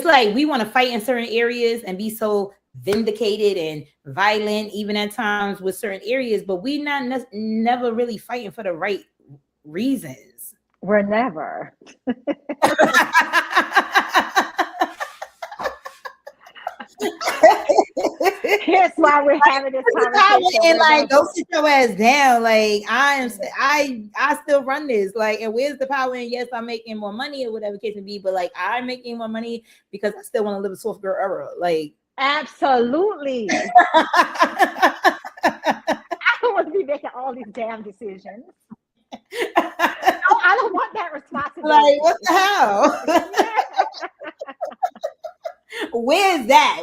like we want to fight in certain areas and be so vindicated and violent, even at times with certain areas, but we never really fighting for the right reasons. We're never. Here's why we're having this conversation. And like, go sit your ass down. Like, I still run this. Like, and where's the power? And yes, I'm making more money or whatever case may be, but like, I'm making more money because I still want to live a soft girl era. Like, absolutely. I don't want to be making all these damn decisions. No, I don't want that responsibility. Like, what the hell? Where's that?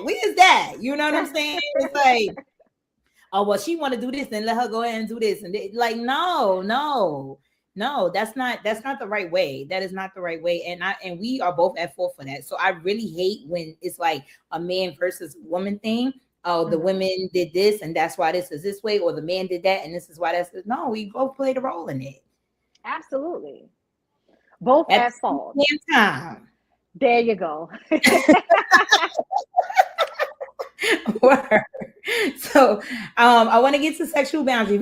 You know what I'm saying? It's like, oh well, she want to do this, then let her go ahead and do this. And like, no, that's not the right way. That is not the right way. And we are both at fault for that. So I really hate when it's like a man versus woman thing. Oh, the women did this, and that's why this is this way, or the man did that, and this is why that's no. We both played a role in it. Absolutely, both at fault. Same time. There you go. So I want to get to sexual boundaries.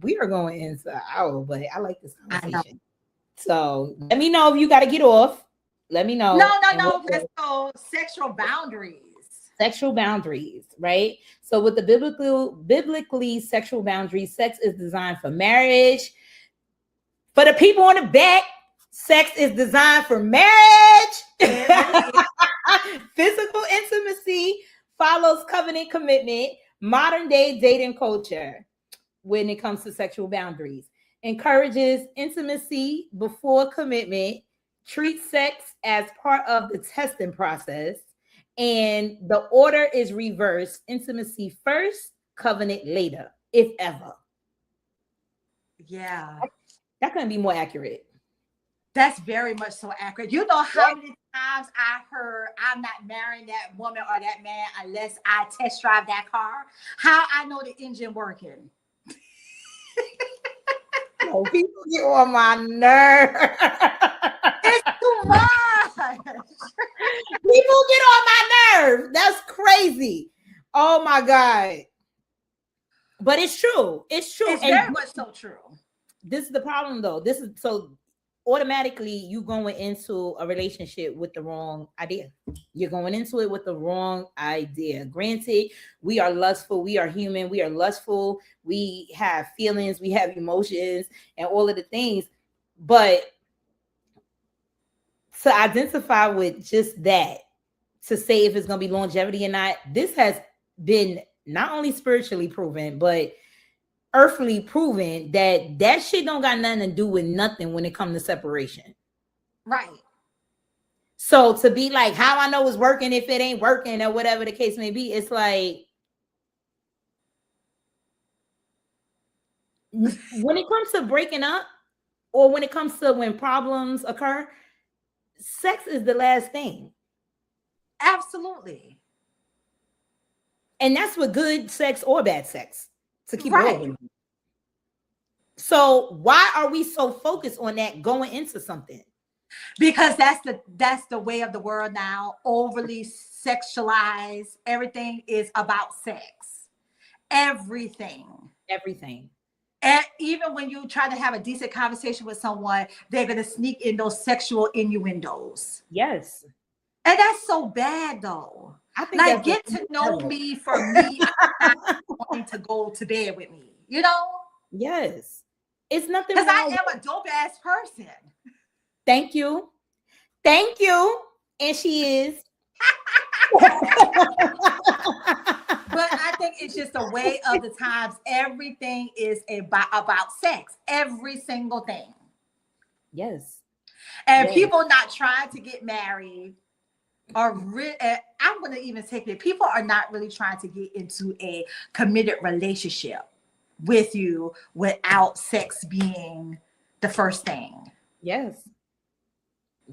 We are going into an hour, but I like this conversation. So let me know if you got to get off. Let me know. No. Let's go. Sexual boundaries. Sexual boundaries, right? So with the biblically sexual boundaries, sex is designed for marriage. For the people on the back, sex is designed for marriage. Physical intimacy follows covenant commitment. Modern day dating culture, when it comes to sexual boundaries, encourages intimacy before commitment, treats sex as part of the testing process, and the order is reversed: intimacy first, covenant later, if ever. Yeah. That couldn't be more accurate. That's very much so accurate. You know how many times I heard, I'm not marrying that woman or that man unless I test drive that car? How I know the engine working? Oh, people get on my nerves. It's too much. People get on my nerves. That's crazy. Oh my God. But it's true. It's true. It's very much so true. This is the problem though. This is so automatically you going into a relationship with the wrong idea. You're going into it with the wrong idea. Granted, we are lustful, we are human, we are lustful, we have feelings, we have emotions and all of the things, but to identify with just that, to say if it's going to be longevity or not, this has been not only spiritually proven but earthly proven that shit don't got nothing to do with nothing when it comes to separation. Right. So to be like, how I know it's working if it ain't working or whatever the case may be, it's like when it comes to breaking up or when it comes to when problems occur, sex is the last thing. Absolutely. And that's with good sex or bad sex. To keep right. Rolling. So why are we so focused on that going into something? Because that's the way of the world now. Overly sexualized. Everything is about sex. Everything. And even when you try to have a decent conversation with someone, they're going to sneak in those sexual innuendos. Yes. And that's so bad though. I think like get to know me for me. I'm not wanting to go to bed with me, you know? Yes. It's nothing because I am a dope ass person. Thank you. And she is. But I think it's just a way of the times. Everything is about sex. Every single thing. Yes. And people not trying to get married are I'm going to even take it. People are not really trying to get into a committed relationship with you without sex being the first thing. Yes.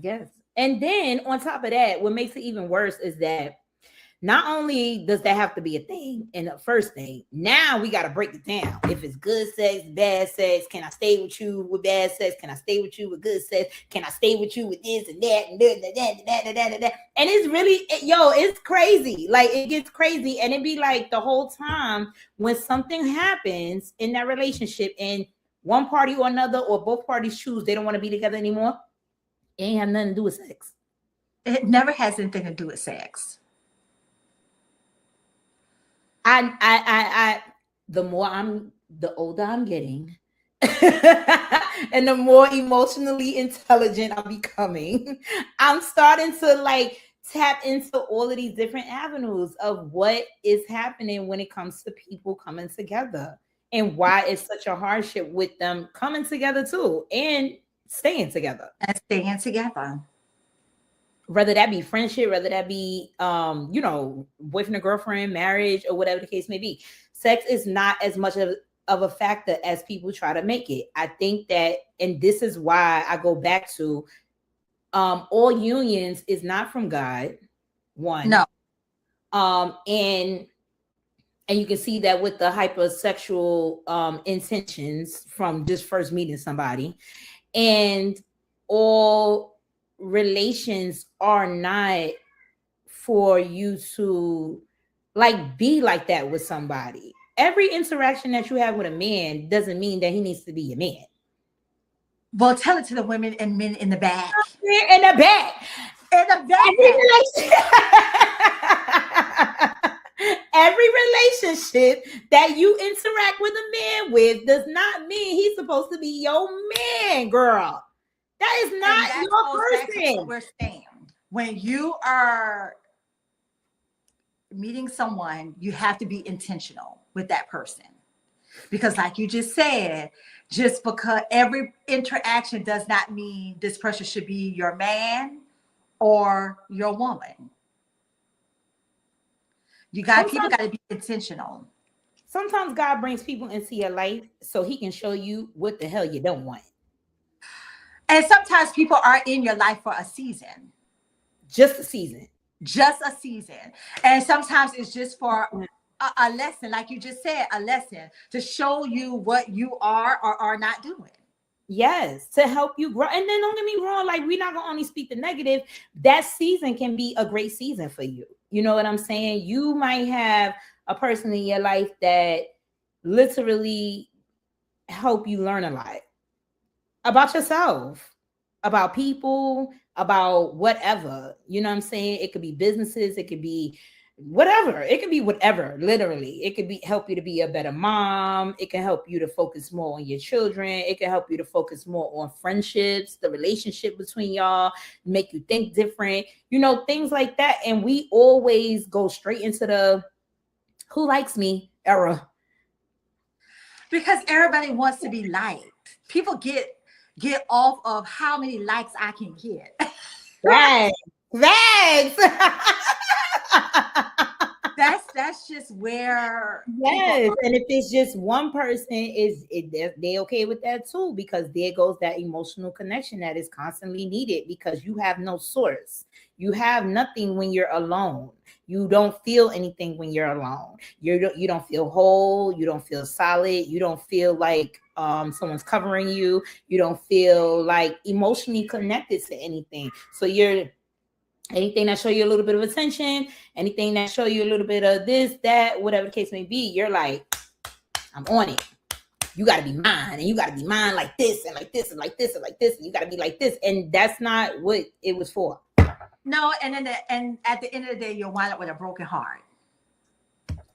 Yes. And then on top of that, what makes it even worse is that not only does that have to be a thing in the first thing, now we got to break it down. If it's good sex, bad sex, can I stay with you with bad sex? Can I stay with you with good sex? Can I stay with you with this and that and that? And it's really, it's crazy. Like, it gets crazy. And it be like the whole time when something happens in that relationship and one party or another or both parties choose they don't want to be together anymore, it ain't have nothing to do with sex. It never has anything to do with sex. The older I'm getting, and the more emotionally intelligent I'm becoming, I'm starting to like tap into all of these different avenues of what is happening when it comes to people coming together and why it's such a hardship with them coming together too and staying together. Whether that be friendship, whether that be, boyfriend or girlfriend, marriage, or whatever the case may be. Sex is not as much of a factor as people try to make it. I think that, and this is why I go back to, all unions is not from God. One. No. And you can see that with the hypersexual intentions from just first meeting somebody. And all relations are not for you to like be like that with somebody. Every interaction that you have with a man doesn't mean that he needs to be your man. Well, tell it to the women and men in the back. In the back. Every relationship that you interact with a man with does not mean he's supposed to be your man, girl. That is not your person. What we're saying. When you are meeting someone, you have to be intentional with that person. Because like you just said, just because every interaction does not mean this person should be your man or your woman. People got to be intentional. Sometimes God brings people into your life so he can show you what the hell you don't want. And sometimes people are in your life for a season. Just a season. And sometimes it's just for a lesson, like you just said, a lesson to show you what you are or are not doing. Yes, to help you grow. And then don't get me wrong, like we're not gonna only speak the negative. That season can be a great season for you. You know what I'm saying? You might have a person in your life that literally help you learn a lot about yourself, about people, about whatever. You know what I'm saying? It could be businesses, it could be whatever. It could be whatever, literally. It could be help you to be a better mom. It can help you to focus more on your children. It can help you to focus more on friendships, the relationship between y'all, make you think different, things like that. And we always go straight into the who likes me era. Because everybody wants to be liked. People get off of how many likes I can get. Right. That's just where. Yes, and if it's just one person, they okay with that too, because there goes that emotional connection that is constantly needed, because you have no source. You have nothing when you're alone. You don't feel anything when you're alone. You don't feel whole. You don't feel solid. You don't feel like someone's covering you. You don't feel like emotionally connected to anything. So anything that show you a little bit of attention, anything that show you a little bit of this, that, whatever the case may be, you're like, I'm on it. You got to be mine, and you got to be mine like this and like this and like this and like this, and you got to be like this. And that's not what it was for. No, and at the end of the day, you'll wind up with a broken heart.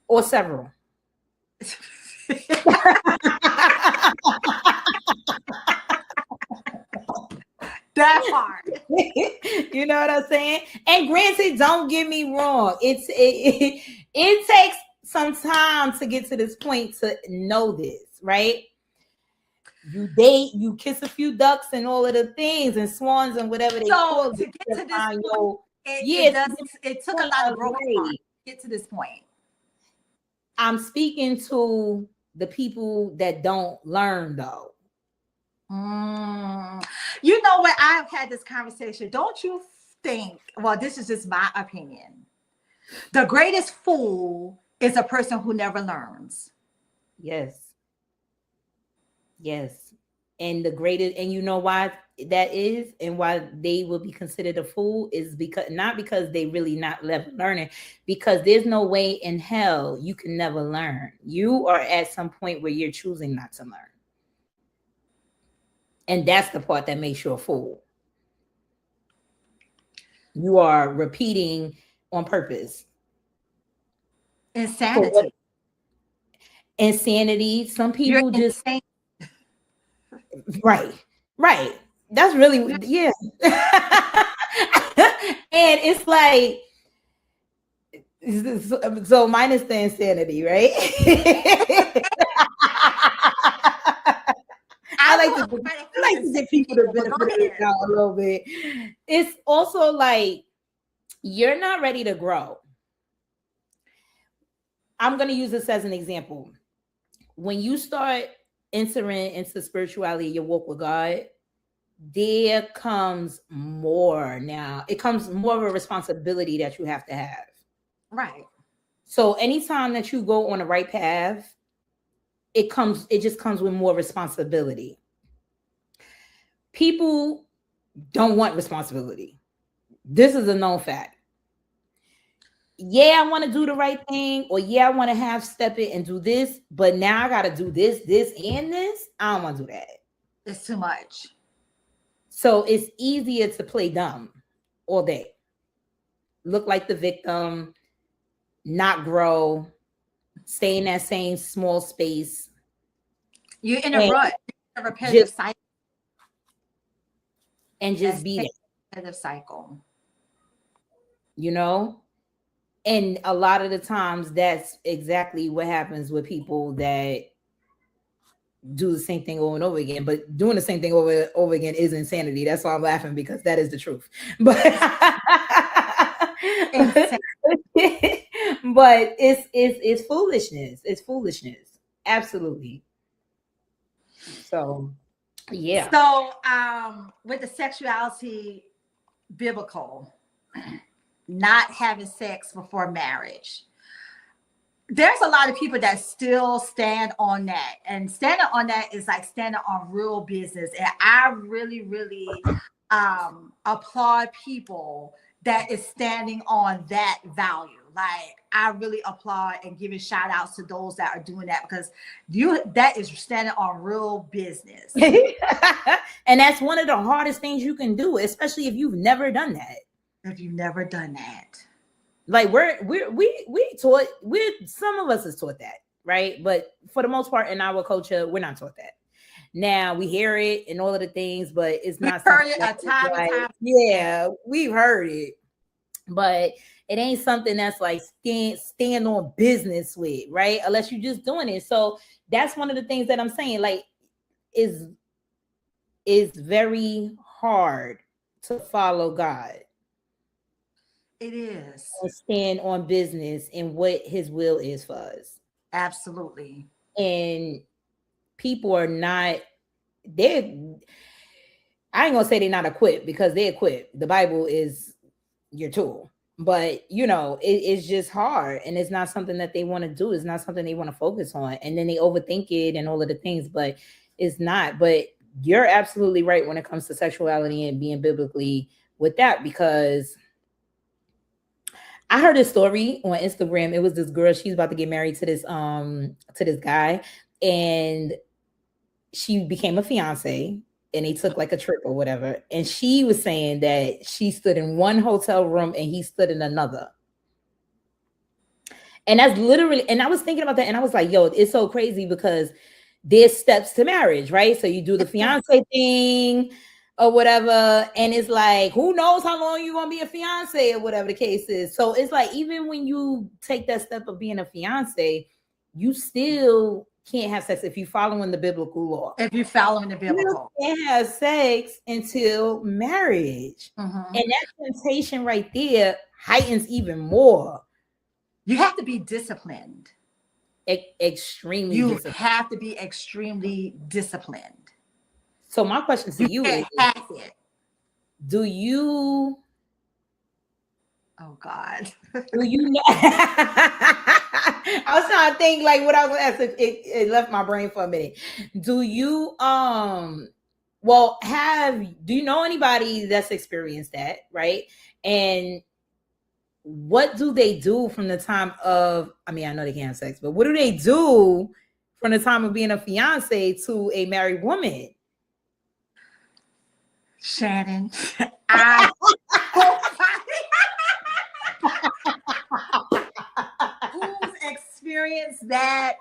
Or several. That part. You know what I'm saying? And granted, don't get me wrong. It takes some time to get to this point to know this, right? You date, you kiss a few ducks and all of the things and swans and whatever they call it. To get to this point, it took a lot of broken hearts to get to this point. I'm speaking to the people that don't learn though. You know what? I've had this conversation. Don't you think, well, this is just my opinion. The greatest fool is a person who never learns. Yes. Yes. And the greatest, and you know why that is, and why they will be considered a fool is because not because they really not learning, because there's no way in hell you can never learn. You are at some point where you're choosing not to learn. And that's the part that makes you a fool. You are repeating on purpose. Insanity. Insanity. Some people You're just insane. Right. That's really, yeah. And it's like, so minus the insanity, right? I like to get people to benefit of it now a little bit. It's also like you're not ready to grow. I'm going to use this as an example. When you start entering into spirituality, your walk with God, there comes more now. It comes more of a responsibility that you have to have. Right. So anytime that you go on the right path, it just comes with more responsibility. People don't want responsibility. This is a known fact. Yeah, I want to do the right thing, or yeah, I want to have step it and do this, but now I got to do this, and this. I don't want to do that. It's too much. So it's easier to play dumb all day. Look like the victim, not grow, stay in that same small space. You're in a rut, a repetitive cycle. And just be there. Repetitive cycle. You know? And a lot of the times that's exactly what happens with people that do the same thing over and over again. But doing the same thing over again is insanity. That's why I'm laughing, because that is the truth. But but it's foolishness. It's foolishness. Absolutely. So yeah. So with the sexuality biblical, not having sex before marriage, there's a lot of people that still stand on that, and standing on that is like standing on real business. And I really, really applaud people that is standing on that value. Like, I really applaud and giving shout outs to those that are doing that, because that is standing on real business. And that's one of the hardest things you can do, especially if you've never done that. If you've never done that. Like we taught, some of us is taught that, right? But for the most part in our culture, we're not taught that. Now we hear it and all of the things, but it's not. Heard it a time. Yeah, we've heard it, but it ain't something that's like stand on business with, right? Unless you're just doing it. So that's one of the things that I'm saying. Like, is very hard to follow God. It is. And stand on business and what his will is for us. Absolutely. And people are not, I ain't gonna say they're not equipped, because they're equipped. The Bible is your tool. But it's just hard, and it's not something that they want to do. It's not something they want to focus on. And then they overthink it and all of the things, but it's not. But you're absolutely right when it comes to sexuality and being biblically with that, because I heard this story on Instagram. It was this girl, she's about to get married to this guy, and she became a fiance, and they took like a trip or whatever. And she was saying that she stood in one hotel room and he stood in another. And that's literally, and I was thinking about that, and I was like, yo, it's so crazy, because there's steps to marriage, right? So you do the fiance thing or whatever, and it's like, who knows how long you're gonna be a fiance or whatever the case is. So it's like, even when you take that step of being a fiance, you still can't have sex if you're following the biblical law. If you're following the biblical, you can't have sex until marriage. Mm-hmm. And that temptation right there heightens even more. You have to be disciplined. Extremely you disciplined. Have to be extremely disciplined. So my question to you is, have it. do you? Oh God. Do you know? I was trying to think like what I was going to ask. It left my brain for a minute. Do you well do you know anybody that's experienced that, right? And what do they do from the time of, I mean, I know they can't have sex, but what do they do from the time of being a fiance to a married woman? Shannon, I who's experienced that?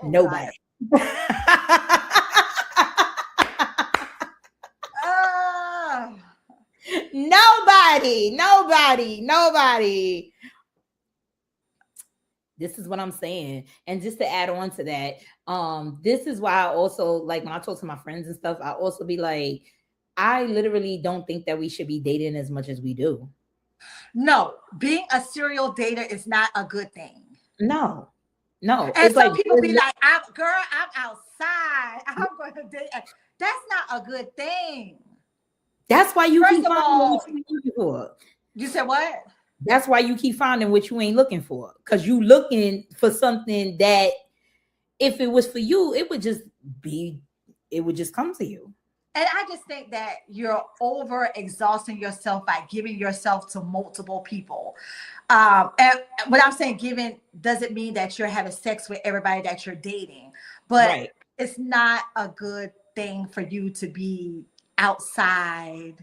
Nobody. Nobody. This is what I'm saying. And just to add on to that, this is why I also, like, when I talk to my friends and stuff, I also be like, I literally don't think that we should be dating as much as we do. No, being a serial dater is not a good thing. No. And it's some like, people be like, I'm outside. I'm going to date. That's not a good thing. That's why you keep finding what you ain't looking for. You said what? That's why you keep finding what you ain't looking for. Because you looking for something that if it was for you, it would just come to you. And I just think that you're over exhausting yourself by giving yourself to multiple people. And what I'm saying, giving doesn't mean that you're having sex with everybody that you're dating, but it's not a good thing for you to be outside,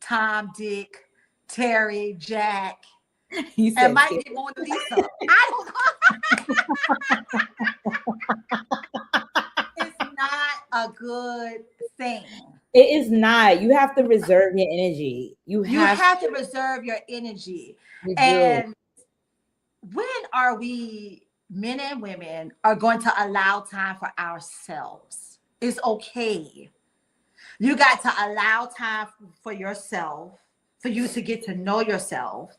Tom, Dick, Terry, Jack, and might be Mona Lisa. I don't know. It's not a good thing. It is not. You have to reserve your energy. You have to reserve your energy. And when are we, men and women, are going to allow time for ourselves? It's okay. You got to allow time for yourself, for you to get to know yourself.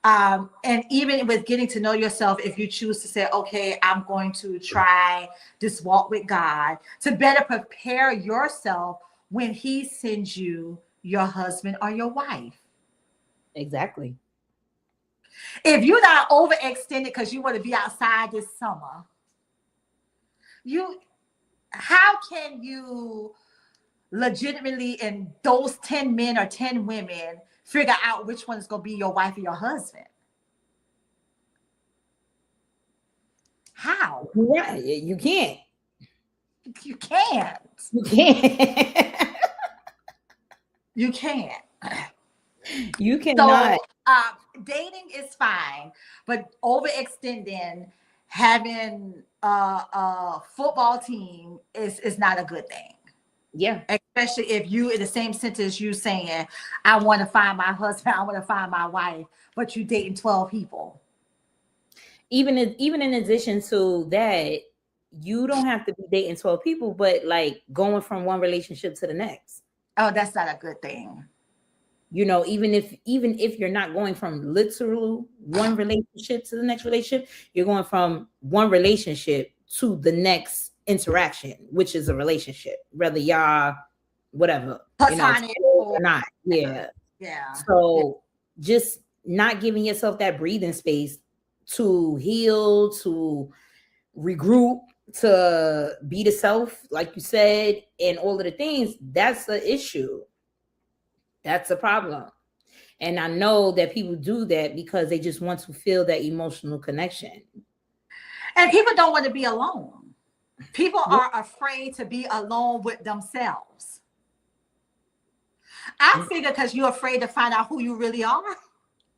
And even with getting to know yourself, if you choose to say, okay, I'm going to try this walk with God, to better prepare yourself when he sends you your husband or your wife. Exactly. If you're not overextended because you want to be outside this summer, how can you legitimately, in those 10 men or 10 women, figure out which one is going to be your wife or your husband? How? Right. You can't. You can't. You can't. You can't. You cannot. So, dating is fine, but overextending, having a football team is not a good thing. Yeah. Especially if you, in the same sentence, you saying, I want to find my husband, I want to find my wife, but you dating 12 people. Even in addition to that, you don't have to be dating 12 people, but like going from one relationship to the next. Oh, that's not a good thing. You know, even if you're not going from literal one relationship to the next relationship, you're going from one relationship to the next interaction, which is a relationship, whether y'all whatever, platonic, or not. Yeah. So just not giving yourself that breathing space to heal, to regroup, to be the self, like you said, and all of the things, that's the issue. That's a problem. And I know that people do that because they just want to feel that emotional connection. And people don't want to be alone. People are afraid to be alone with themselves. I figure because you're afraid to find out who you really are.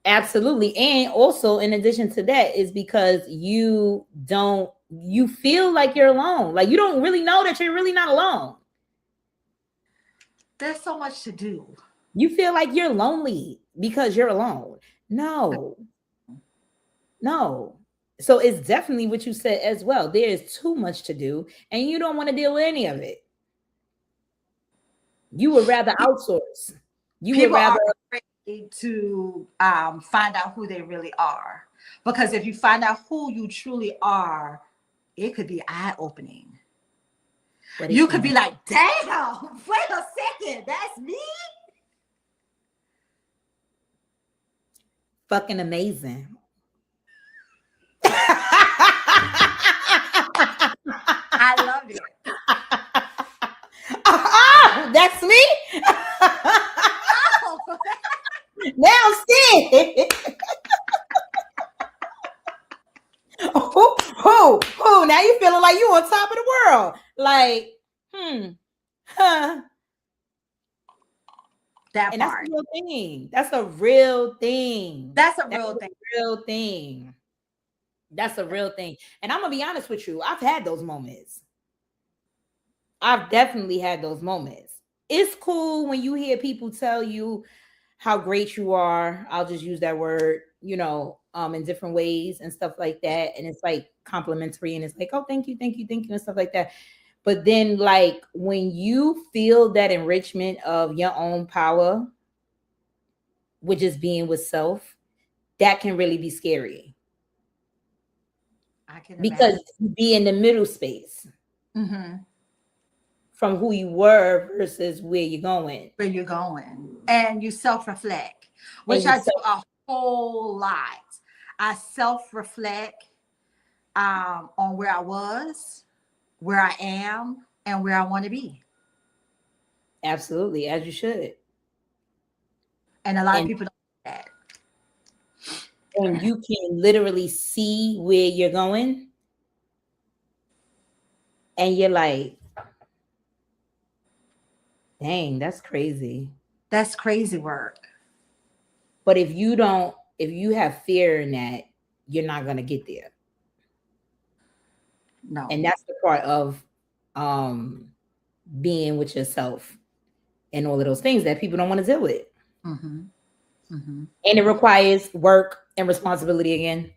Absolutely. And also, in addition to that, is because you feel like you're alone. Like you don't really know that you're really not alone. There's so much to do. You feel like you're lonely because you're alone. No. So it's definitely what you said as well. There is too much to do, and you don't want to deal with any of it. You would rather outsource. People are afraid to find out who they really are. Because if you find out who you truly are, it could be eye-opening. You could be like, damn, wait a second, that's me? Fucking amazing. I love it. That's me? Now I'm scared. Who? Now you feeling like you on top of the world. Like, huh. That and part. That's a real thing. That's a real thing. That's a real thing. That's a real thing. And I'm gonna be honest with you. I've had those moments. I've definitely had those moments. It's cool when you hear people tell you how great you are. I'll just use that word, in different ways and stuff like that. And it's like complimentary and it's like, oh, thank you, and stuff like that. But then like when you feel that enrichment of your own power, which is being with self, that can really be scary. I can because you be in the middle space from who you were versus where you're going. And you self-reflect, which I do a whole lot. I self-reflect on where I was, where I am, and where I want to be. Absolutely, as you should. And a lot of people don't do that. And you can literally see where you're going. And you're like, dang, that's crazy. That's crazy work. But if you have fear in that, you're not going to get there. No. And that's the part of being with yourself and all of those things that people don't want to deal with. And it requires work and responsibility again.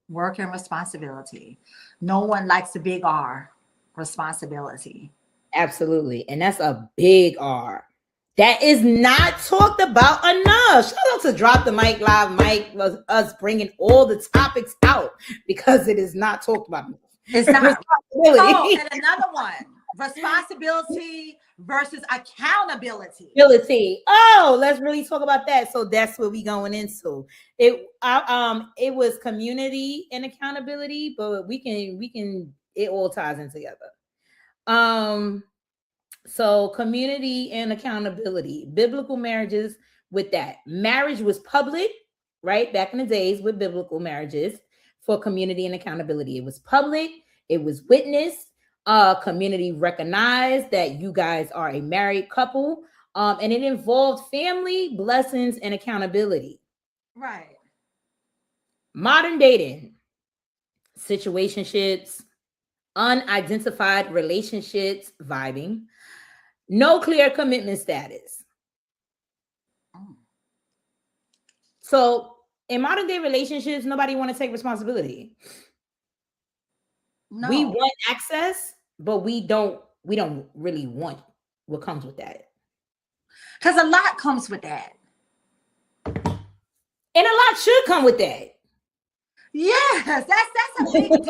Work and responsibility. No one likes a big R, responsibility. Absolutely. And that's a big R. That is not talked about enough. Shout out to Drop the Mic Live Mic, us bringing all the topics out because it is not talked about enough. It's not. Oh, and another one, responsibility versus accountability. Oh, let's really talk about that. So that's what we going into. It was community and accountability, but we can it all ties in together. So community and accountability, biblical marriages with that. Marriage was public, right? Back in the days with biblical marriages for community and accountability. It was public. It was witnessed. Community recognized that you guys are a married couple. And it involved family, blessings, and accountability. Right. Modern dating, situationships, unidentified relationships, vibing, no clear commitment status. So in modern day relationships, nobody want to take responsibility. No. We want access, but we don't really want what comes with that. Because a lot comes with that. And a lot should come with that. Yes, that's a big deal.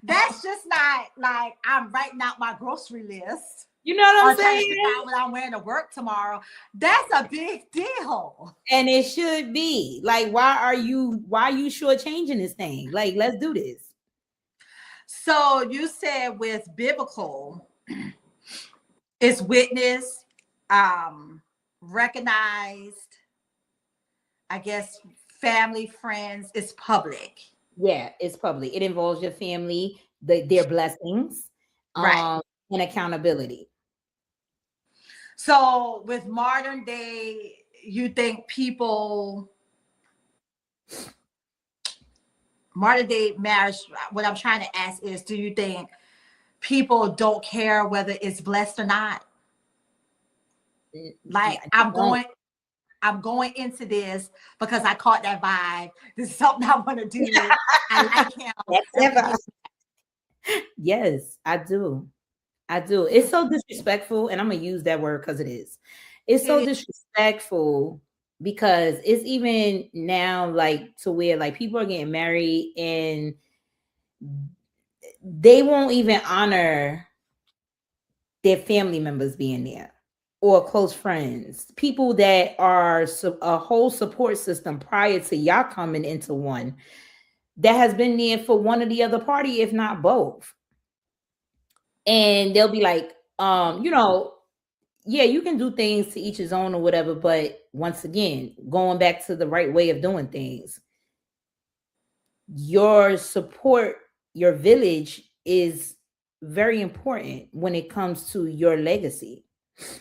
That's just not like I'm writing out my grocery list. You know what I'm saying? Trying to figure out what I'm wearing to work tomorrow. That's a big deal. And it should be. Like, why are you shortchanging this thing? Like, let's do this. So you said with biblical, it's witnessed, recognized, I guess family, friends, it's public. Yeah, it's public. It involves your family, their blessings, right, and accountability. So with modern day, you think modern day marriage, what I'm trying to ask is, do you think people don't care whether it's blessed or not? Like, I'm going into this because I caught that vibe. This is something I want to do. I like him. Yes, I do. It's so disrespectful, and I'm gonna use that word because it is. It's so disrespectful because it's even now like to where like people are getting married and they won't even honor their family members being there or close friends, people that are a whole support system prior to y'all coming into one that has been there for one or the other party, if not both. And they'll be like, yeah, you can do things to each his own or whatever. But once again, going back to the right way of doing things, your support, your village is very important when it comes to your legacy.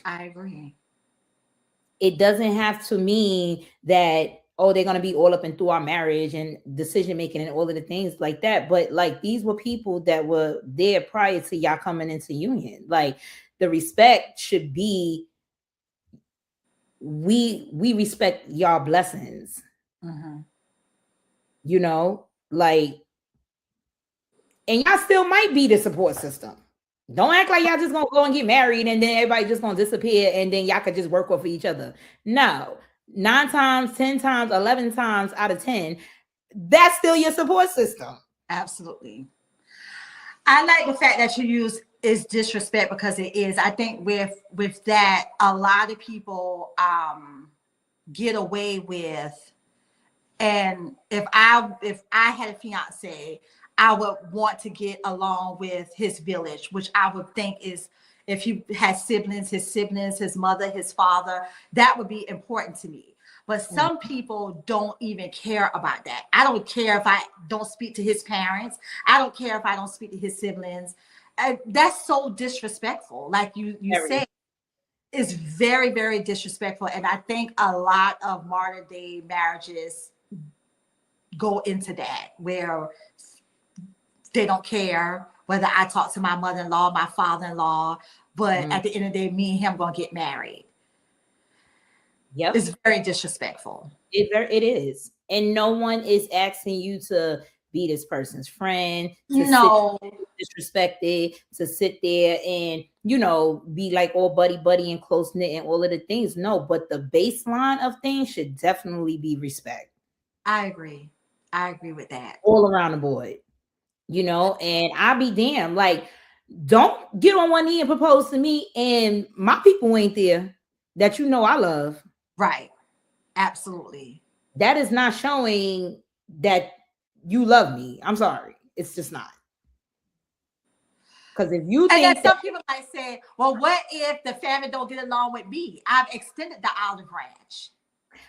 I agree. It doesn't have to mean that, oh, they're going to be all up and through our marriage and decision making and all of the things like that. But like, these were people that were there prior to y'all coming into union. Like, the respect should be, we respect y'all blessings. Mm-hmm. You know, like, and y'all still might be the support system. Don't act like y'all just gonna go and get married and then everybody just gonna disappear and then y'all could just work off of each other. No, 9 times, 10 times, 11 times out of 10, that's still your support system. Absolutely. I like the fact that you use is disrespect, because it is. I think with that, a lot of people get away with. And if I had a fiance, I would want to get along with his village, which I would think is, if he has siblings, his mother, his father, that would be important to me. But some people don't even care about that. I don't care if I don't speak to his parents. I don't care if I don't speak to his siblings. That's so disrespectful. Like you say, it's very, very disrespectful. And I think a lot of modern day marriages go into that, where they don't care whether I talk to my mother-in-law, my father-in-law, but at the end of the day, me and him gonna get married. Yep. It's very disrespectful. It is. And no one is asking you to be this person's friend, to disrespect it, to sit there and, be like all buddy and close knit and all of the things. No, but the baseline of things should definitely be respect. I agree with that. All around the board, and I'll be damned. Like, don't get on one knee and propose to me and my people ain't there that I love. Right. Absolutely. That is not showing that you love me. I'm sorry. It's just not. Because if you think, and then some people might say, well, what if the family don't get along with me? I've extended the olive branch.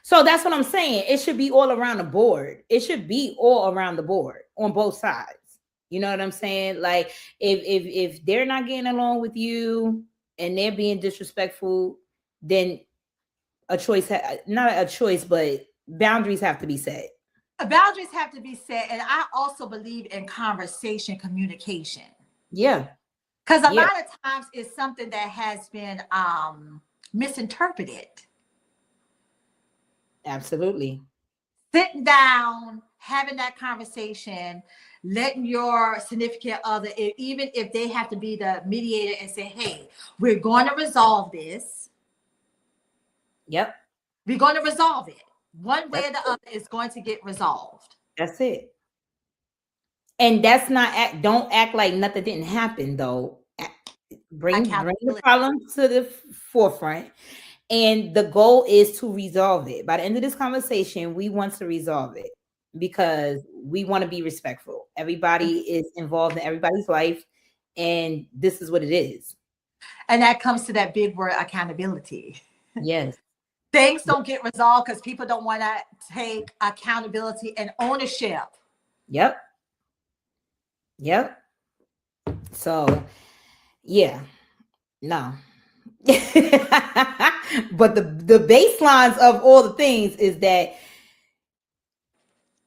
So that's what I'm saying. It should be all around the board. It should be all around the board on both sides. You know what I'm saying? Like, if they're not getting along with you and they're being disrespectful, then not a choice, but boundaries have to be set. Boundaries have to be set. And I also believe in conversation, communication. Yeah. Because a lot of times it's something that has been misinterpreted. Absolutely. Sitting down, having that conversation, letting your significant other, even if they have to be the mediator, and say, hey, we're going to resolve this. Yep. We're going to resolve it. One way or the other is going to get resolved. That's it. And that's not, don't act like nothing didn't happen, though. Bring the problem to the forefront. And the goal is to resolve it. By the end of this conversation, we want to resolve it because we want to be respectful. Everybody is involved in everybody's life, and this is what it is. And that comes to that big word, accountability. Yes. Things don't get resolved because people don't want to take accountability and ownership. Yep. So, yeah. No. But the baselines of all the things is that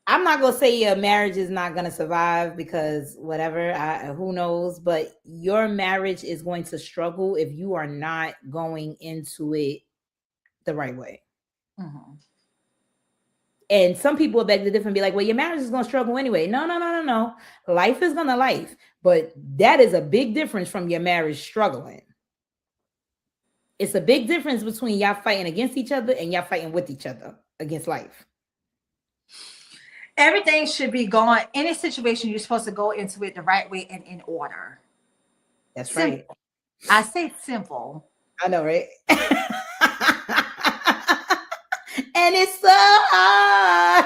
I'm not gonna say your marriage is not gonna survive, because whatever, who knows, but your marriage is going to struggle if you are not going into it the right way. Mm-hmm. And some people beg to differ and be like, well, your marriage is gonna struggle anyway. No. Life is gonna life, but that is a big difference from your marriage struggling. It's a big difference between y'all fighting against each other and y'all fighting with each other against life. Everything should be going, any situation, you're supposed to go into it the right way and in order. That's simple. right. I say simple. I know, right? And it's so hard.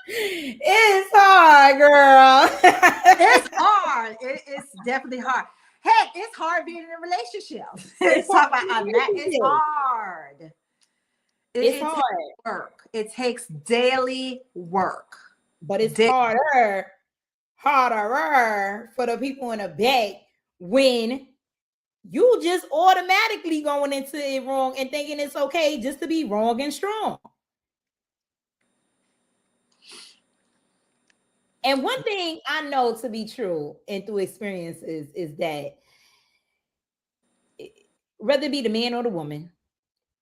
It's hard, girl. It's hard. It's definitely hard. Heck, it's hard being in a relationship. It's hard. It's hard. It's hard. Takes work. It takes daily work. But it's harder for the people in the back when you just automatically going into it wrong and thinking it's okay just to be wrong and strong. And one thing I know to be true and through experiences is that whether it be the man or the woman,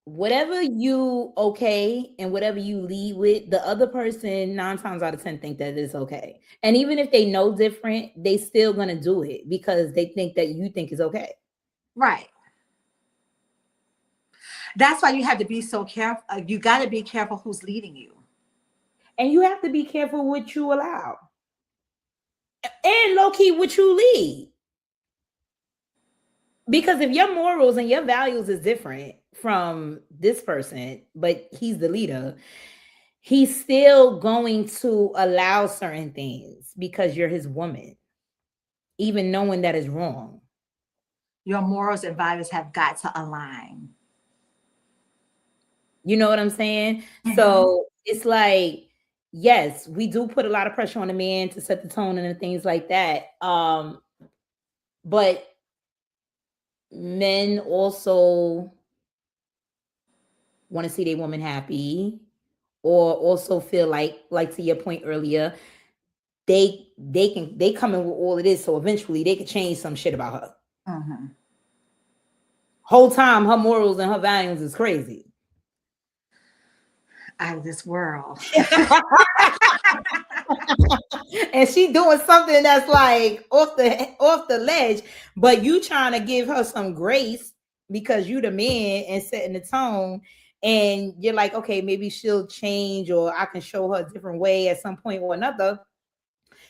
whatever you okay and whatever you lead with, the other person 9 times out of 10 think that it's okay. And even if they know different, they still gonna do it because they think that you think is okay. Right. That's why you have to be so careful. You got to be careful who's leading you. And you have to be careful what you allow. And low-key what you lead. Because if your morals and your values is different from this person, but he's the leader, he's still going to allow certain things because you're his woman, even knowing that is wrong. Your morals and values have got to align. You know what I'm saying? Mm-hmm. So it's like, yes, we do put a lot of pressure on the man to set the tone and things like that. But men also want to see their woman happy, or also feel like to your point earlier, they come in with all of this, so eventually they could change some shit about her. Mm-hmm. Whole time her morals and her values is crazy. Out of this world. And she doing something that's like off the ledge, but you trying to give her some grace because you the man and setting the tone, and you're like, okay, maybe she'll change, or I can show her a different way at some point or another.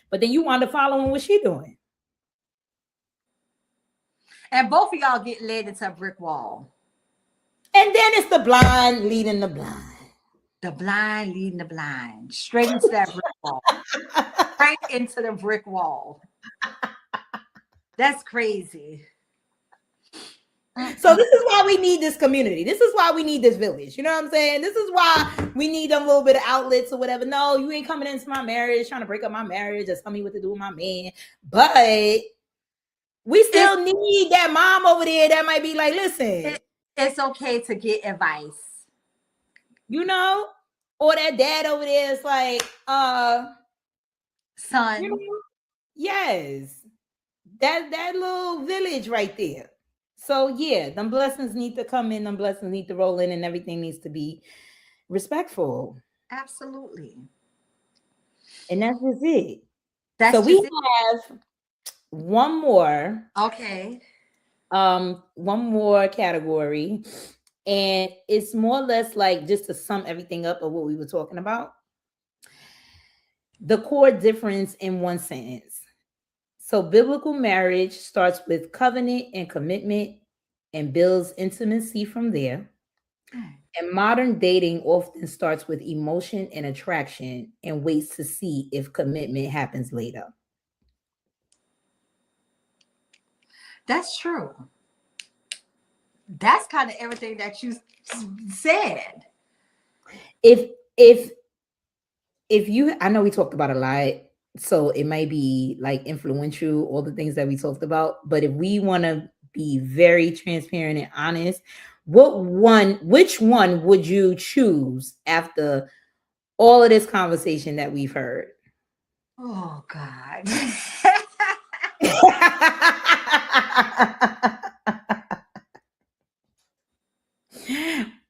But then you want to follow what she doing. And both of y'all get led into a brick wall. And then it's the blind leading the blind. The blind leading the blind. Straight into that brick wall. Straight into the brick wall. That's crazy. So this is why we need this community. This is why we need this village. You know what I'm saying? This is why we need a little bit of outlets or whatever. No, you ain't coming into my marriage trying to break up my marriage or tell me what to do with my man. But we still need that mom over there that might be like, listen. It's okay to get advice. You know? Or that dad over there is like, son. You know, yes. That little village right there. So yeah, them blessings need to come in, them blessings need to roll in, and everything needs to be respectful. Absolutely. And that's just it. So we have one more. Okay. One more category. And it's more or less like just to sum everything up of what we were talking about. The core difference in one sentence. So biblical marriage starts with covenant and commitment and builds intimacy from there. And modern dating often starts with emotion and attraction and waits to see if commitment happens later. That's true. That's kind of everything that you said. If you, I know we talked about a lot, so it might be like influential, all the things that we talked about, but if we want to be very transparent and honest, which one would you choose after all of this conversation that we've heard? Oh God.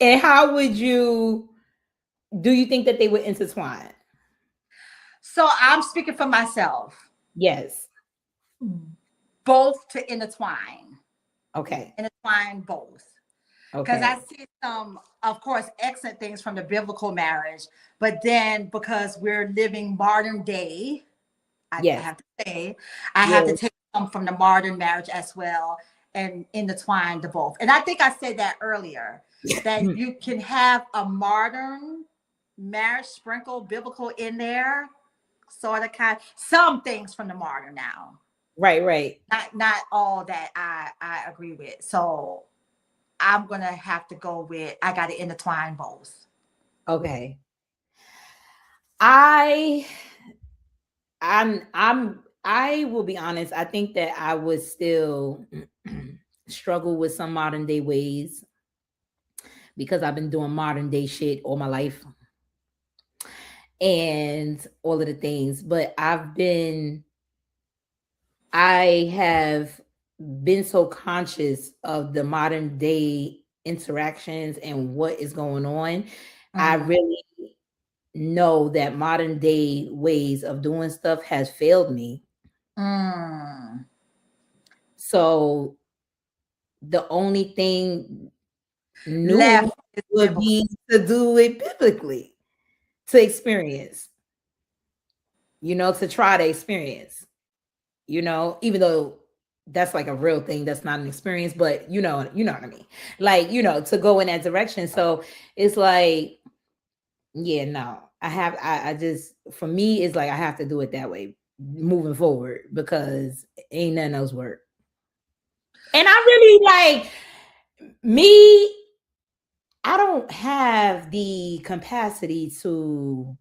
And how would you, do you think that they would intertwine? So I'm speaking for myself. Yes. Both to intertwine. Okay. Intertwine both. Because I see some, of course, excellent things from the biblical marriage, but then because we're living modern day, I have to say, I have to take some from the modern marriage as well and intertwine the both. And I think I said that earlier, that you can have a modern marriage sprinkle biblical in there, sort of some things from the modern now. Right. Not all that I agree with. So I'm gonna have to go with I gotta intertwine both. Okay. I will be honest. I think that I would still struggle with some modern day ways because I've been doing modern day shit all my life and all of the things. But I have been so conscious of the modern day interactions and what is going on. I really know that modern day ways of doing stuff has failed me. So the only thing new left would be to do it biblically, to experience, to try to experience, even though that's like a real thing, that's not an experience, but you know what I mean? Like, to go in that direction. So it's like, yeah, no, I just, for me, it's like, I have to do it that way moving forward because ain't nothing else work. And I really like me, I don't have the capacity to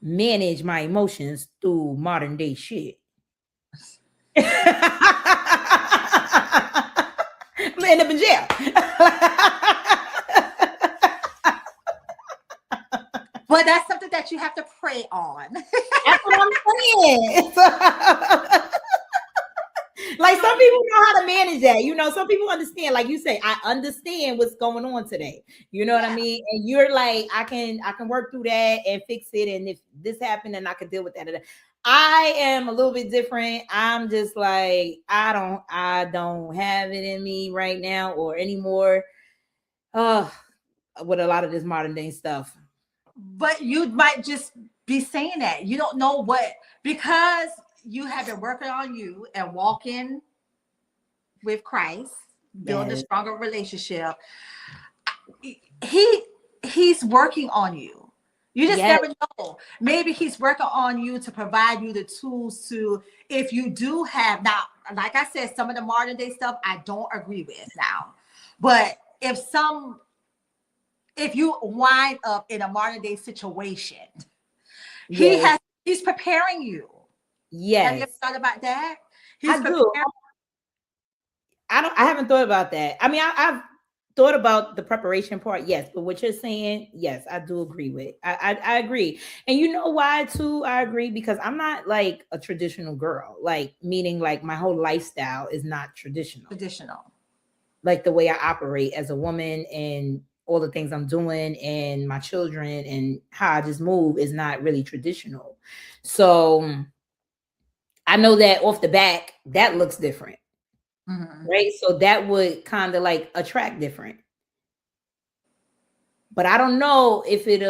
manage my emotions through modern day shit. I'm gonna end up in jail. But that's something that you have to pray on. That's what I'm saying. Like, some people know how to manage that. Some people understand, like you say, I understand what's going on today. You know what I mean? And you're like, I can work through that and fix it. And if this happened, then I can deal with that. I am a little bit different. I'm just like, I don't have it in me right now or anymore. With a lot of this modern day stuff. But you might just be saying that. You don't know what, because you have been working on you and walking with Christ, building a stronger relationship. He's working on you. You just never know. Maybe he's working on you to provide you the tools to, if you do have, now, like I said, some of the modern day stuff I don't agree with now. But if you wind up in a modern day situation, he's preparing you. Yes. Have you ever thought about that? I haven't thought about that. I mean, I've thought about the preparation part, yes, but what you're saying, yes, I do agree with. I agree. And you know why too? I agree because I'm not like a traditional girl, like meaning like my whole lifestyle is not traditional. Like the way I operate as a woman and all the things I'm doing and my children and how I just move is not really traditional. So I know that off the back, that looks different. Right? So that would kind of like attract different. But I don't know if it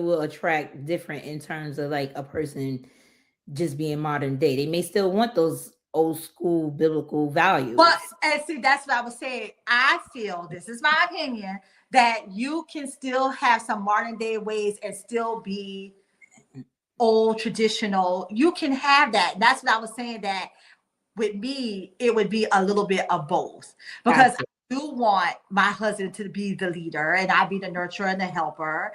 will attract different in terms of like a person just being modern day. They may still want those old school biblical values. But and see, that's what I was saying. I feel, this is my opinion, that you can still have some modern day ways and still be old traditional. You can have that. That's what I was saying, that with me, it would be a little bit of both, because I do want my husband to be the leader and I be the nurturer and the helper.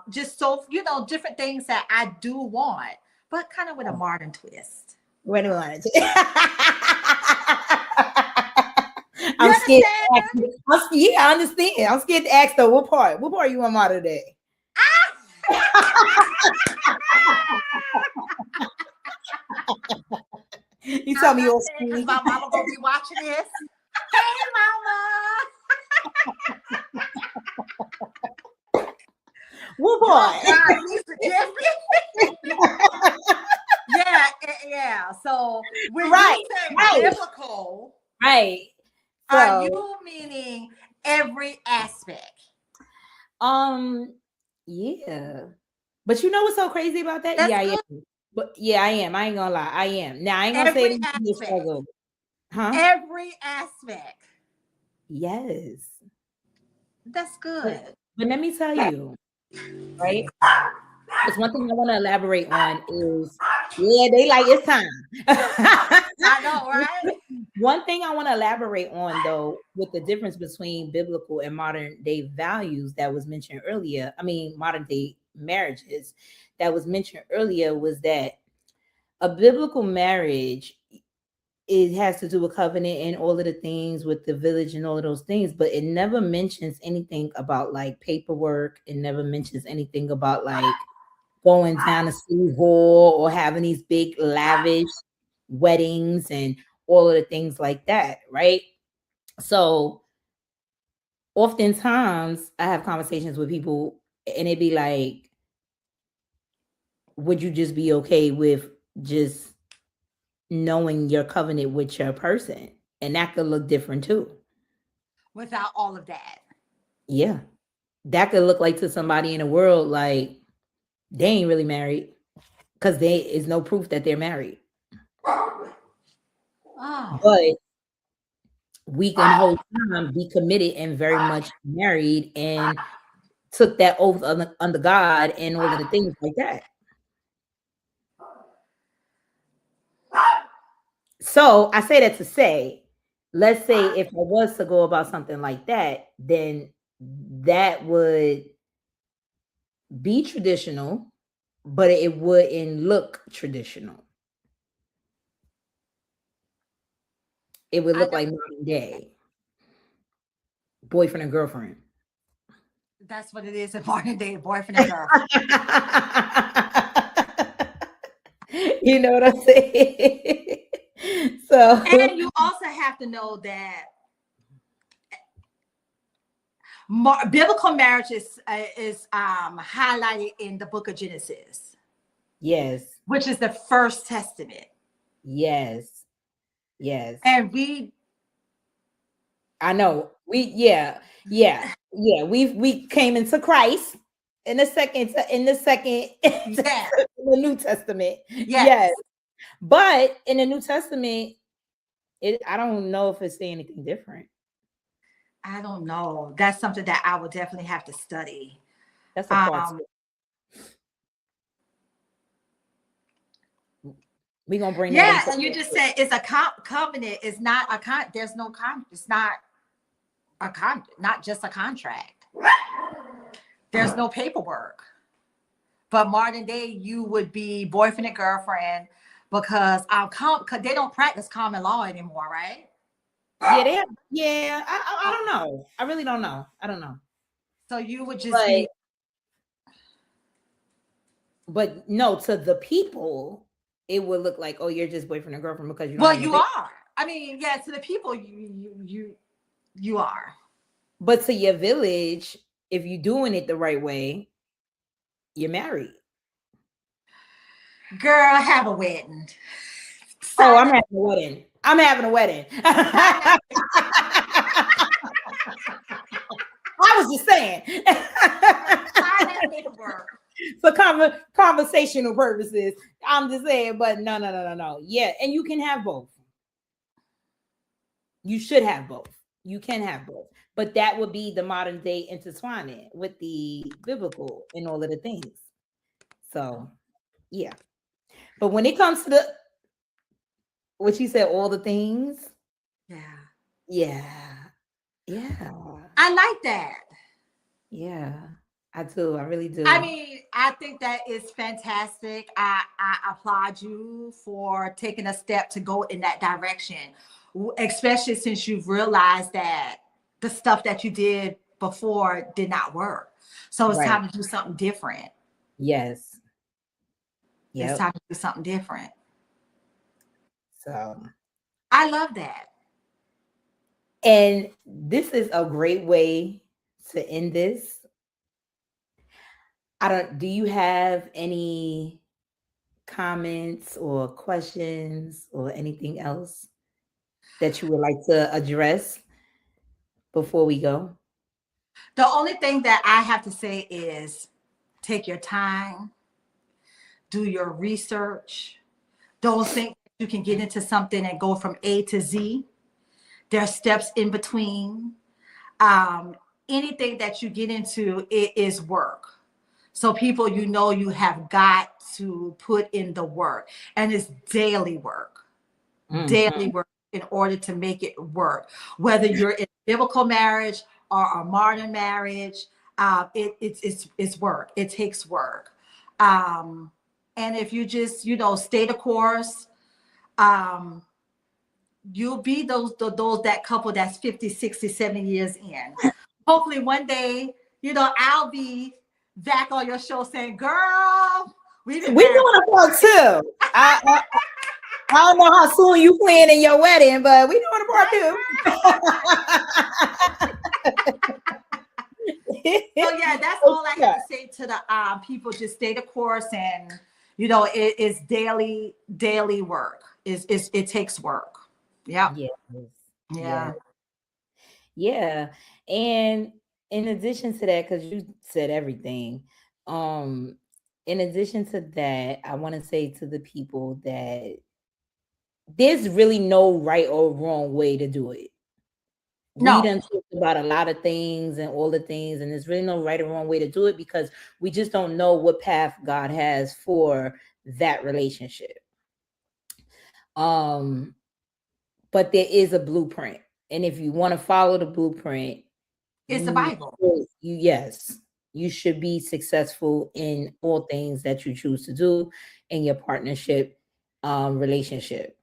Just so, different things that I do want, but kind of with a modern twist. What do I want to do? I'm scared. I understand. I'm scared to ask though. What part you want modern day? You tell me your school. Because my mama gonna be watching this. Hey, mama. What boy? Yeah. So when you say biblical, Right. Are So, you meaning every aspect? yeah. But you know what's so crazy about that? That's Yeah, I good. am. But yeah, I am. I ain't gonna lie. I am. Now I ain't gonna say it Every ain't gonna be a aspect. struggle. Huh? Every aspect. Yes. That's But good. but let me tell you, right? Because one thing I want to elaborate on is, yeah, they like it's time. I know, right? One thing I want to elaborate on, though, with the difference between biblical and modern day values that was mentioned earlier, I mean, modern day marriages that was mentioned earlier, was that a biblical marriage, it has to do with covenant and all of the things with the village and all of those things, but it never mentions anything about like paperwork. It never mentions anything about like going down to city hall or having these big lavish weddings and all of the things like that, right? So oftentimes I have conversations with people and it'd be like, would you just be okay with just knowing your covenant with your person? And that could look different too. Without all of that. Yeah. That could look like to somebody in the world like they ain't really married because there is no proof that they're married. Oh. But we can whole time be committed and very much married and took that oath under God and all of the things like that. So I say that to say, let's say if I was to go about something like that, then that would be traditional, but it wouldn't look traditional. It would I look know like modern day boyfriend and girlfriend. that's what it is in modern day, boyfriend and girlfriend. You know what I'm saying? So And you also have to know that biblical marriage is highlighted in the book of Genesis, yes, which is the first testament. yes, yes. And we I know. We came into Christ in the second in yeah, the New Testament. Yes. yes. But in the New Testament, I don't know if it's saying anything different. I don't know. That's something that I would definitely have to study. That's a part Um, two. We're gonna bring that yeah, into and you just said it's a covenant. It's not a there's no it's not not just a contract. There's no paperwork. But modern day, you would be boyfriend and girlfriend because they don't practice common law anymore, right? yeah, I don't know. I really don't know. I don't know. So you would just But be no, to the people, it would look like, oh, you're just boyfriend and girlfriend because you don't well, have no you paper. are. I mean, yeah, to the people, you are. But to your village, if you're doing it the right way, you're married. Girl, have a wedding. Oh, I'm Sign having a wedding. I'm having a wedding. that. I was just saying. Sign that paperwork. For conversational purposes, I'm just saying, but no. Yeah, and you can have both. You should have both. You can have both. But that would be the modern day intertwining with the biblical and all of the things. So, yeah. But when it comes to what you said, all the things, Yeah. yeah, yeah, I like that. yeah. I do. I really I do. mean, I think that is fantastic. I applaud you for taking a step to go in that direction, especially since you've realized that the stuff that you did before did not work. So it's Right. time to do something different. Yes. It's Yep. time to do something different. So, I love that. and this is a great way to end this. Do you have any comments or questions or anything else? that you would like to address before we go? The only thing that I have to say is take your time, do your research. Don't think you can get into something and go from A to Z. There are steps in between. Anything that you get into, it is work. So people, you have got to put in the work, and it's daily work, daily work in order to make it work. Whether you're in a biblical marriage or a modern marriage, it's work. It takes work. And if you just, stay the course, you'll be that couple that's 50, 60, 70 years in. Hopefully one day, I'll be back on your show saying, girl, we're doing a part two. I don't know how soon you planning your wedding, but we're doing a part two. So yeah, that's all I have to say to the people. Just stay the course, and it's daily work. It takes work. Yeah. Yeah. And in addition to that, because you said everything, in addition to that, I want to say to the people that there's really no right or wrong way to do it. We done talked about a lot of things and all the things, and there's really no right or wrong way to do it because we just don't know what path God has for that relationship. But there is a blueprint, and if you want to follow the blueprint, it's the Bible. You should be successful in all things that you choose to do in your partnership relationship.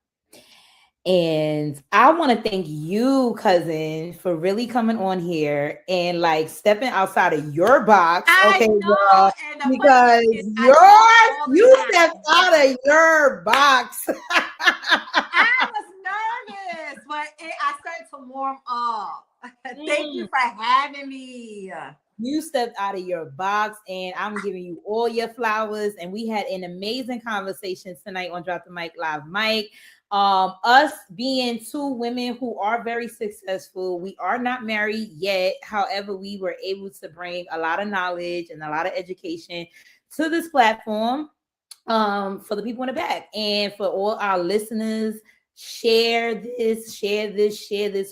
And I want to thank you, cousin, for really coming on here and like stepping outside of your box. Okay, girl, because you stepped out of your box. I was nervous, but I started to warm up. Thank you for having me. You stepped out of your box, and I'm giving you all your flowers. And we had an amazing conversation tonight on Drop the Mic Live Mic. Us being two women who are very successful. We are not married yet. However, we were able to bring a lot of knowledge and a lot of education to this platform for the people in the back. And for all our listeners, share this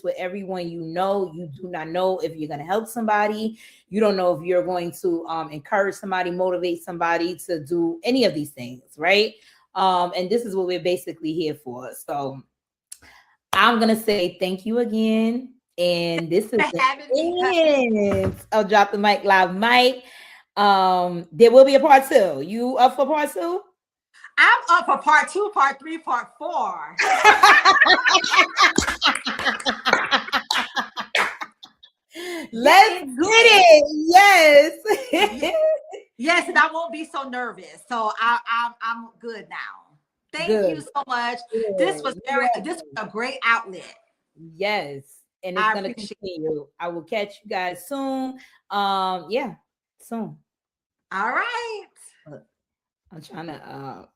with everyone you know. You do not know if you're going to help somebody. You don't know if you're going to encourage somebody, motivate somebody to do any of these things, right? And this is what we're basically here for. So I'm going to say thank you again. And this is the end of Drop the Mic Live Mic. There will be a part two. You up for part two? I'm up for part 2, part 3, part 4. Let's get it. Yes. Yes, and I won't be so nervous. So I'm good now. Thank you so much. Good. This was a great outlet. Yes. And it's gonna continue. I will catch you guys soon. Soon. All right. I'm trying to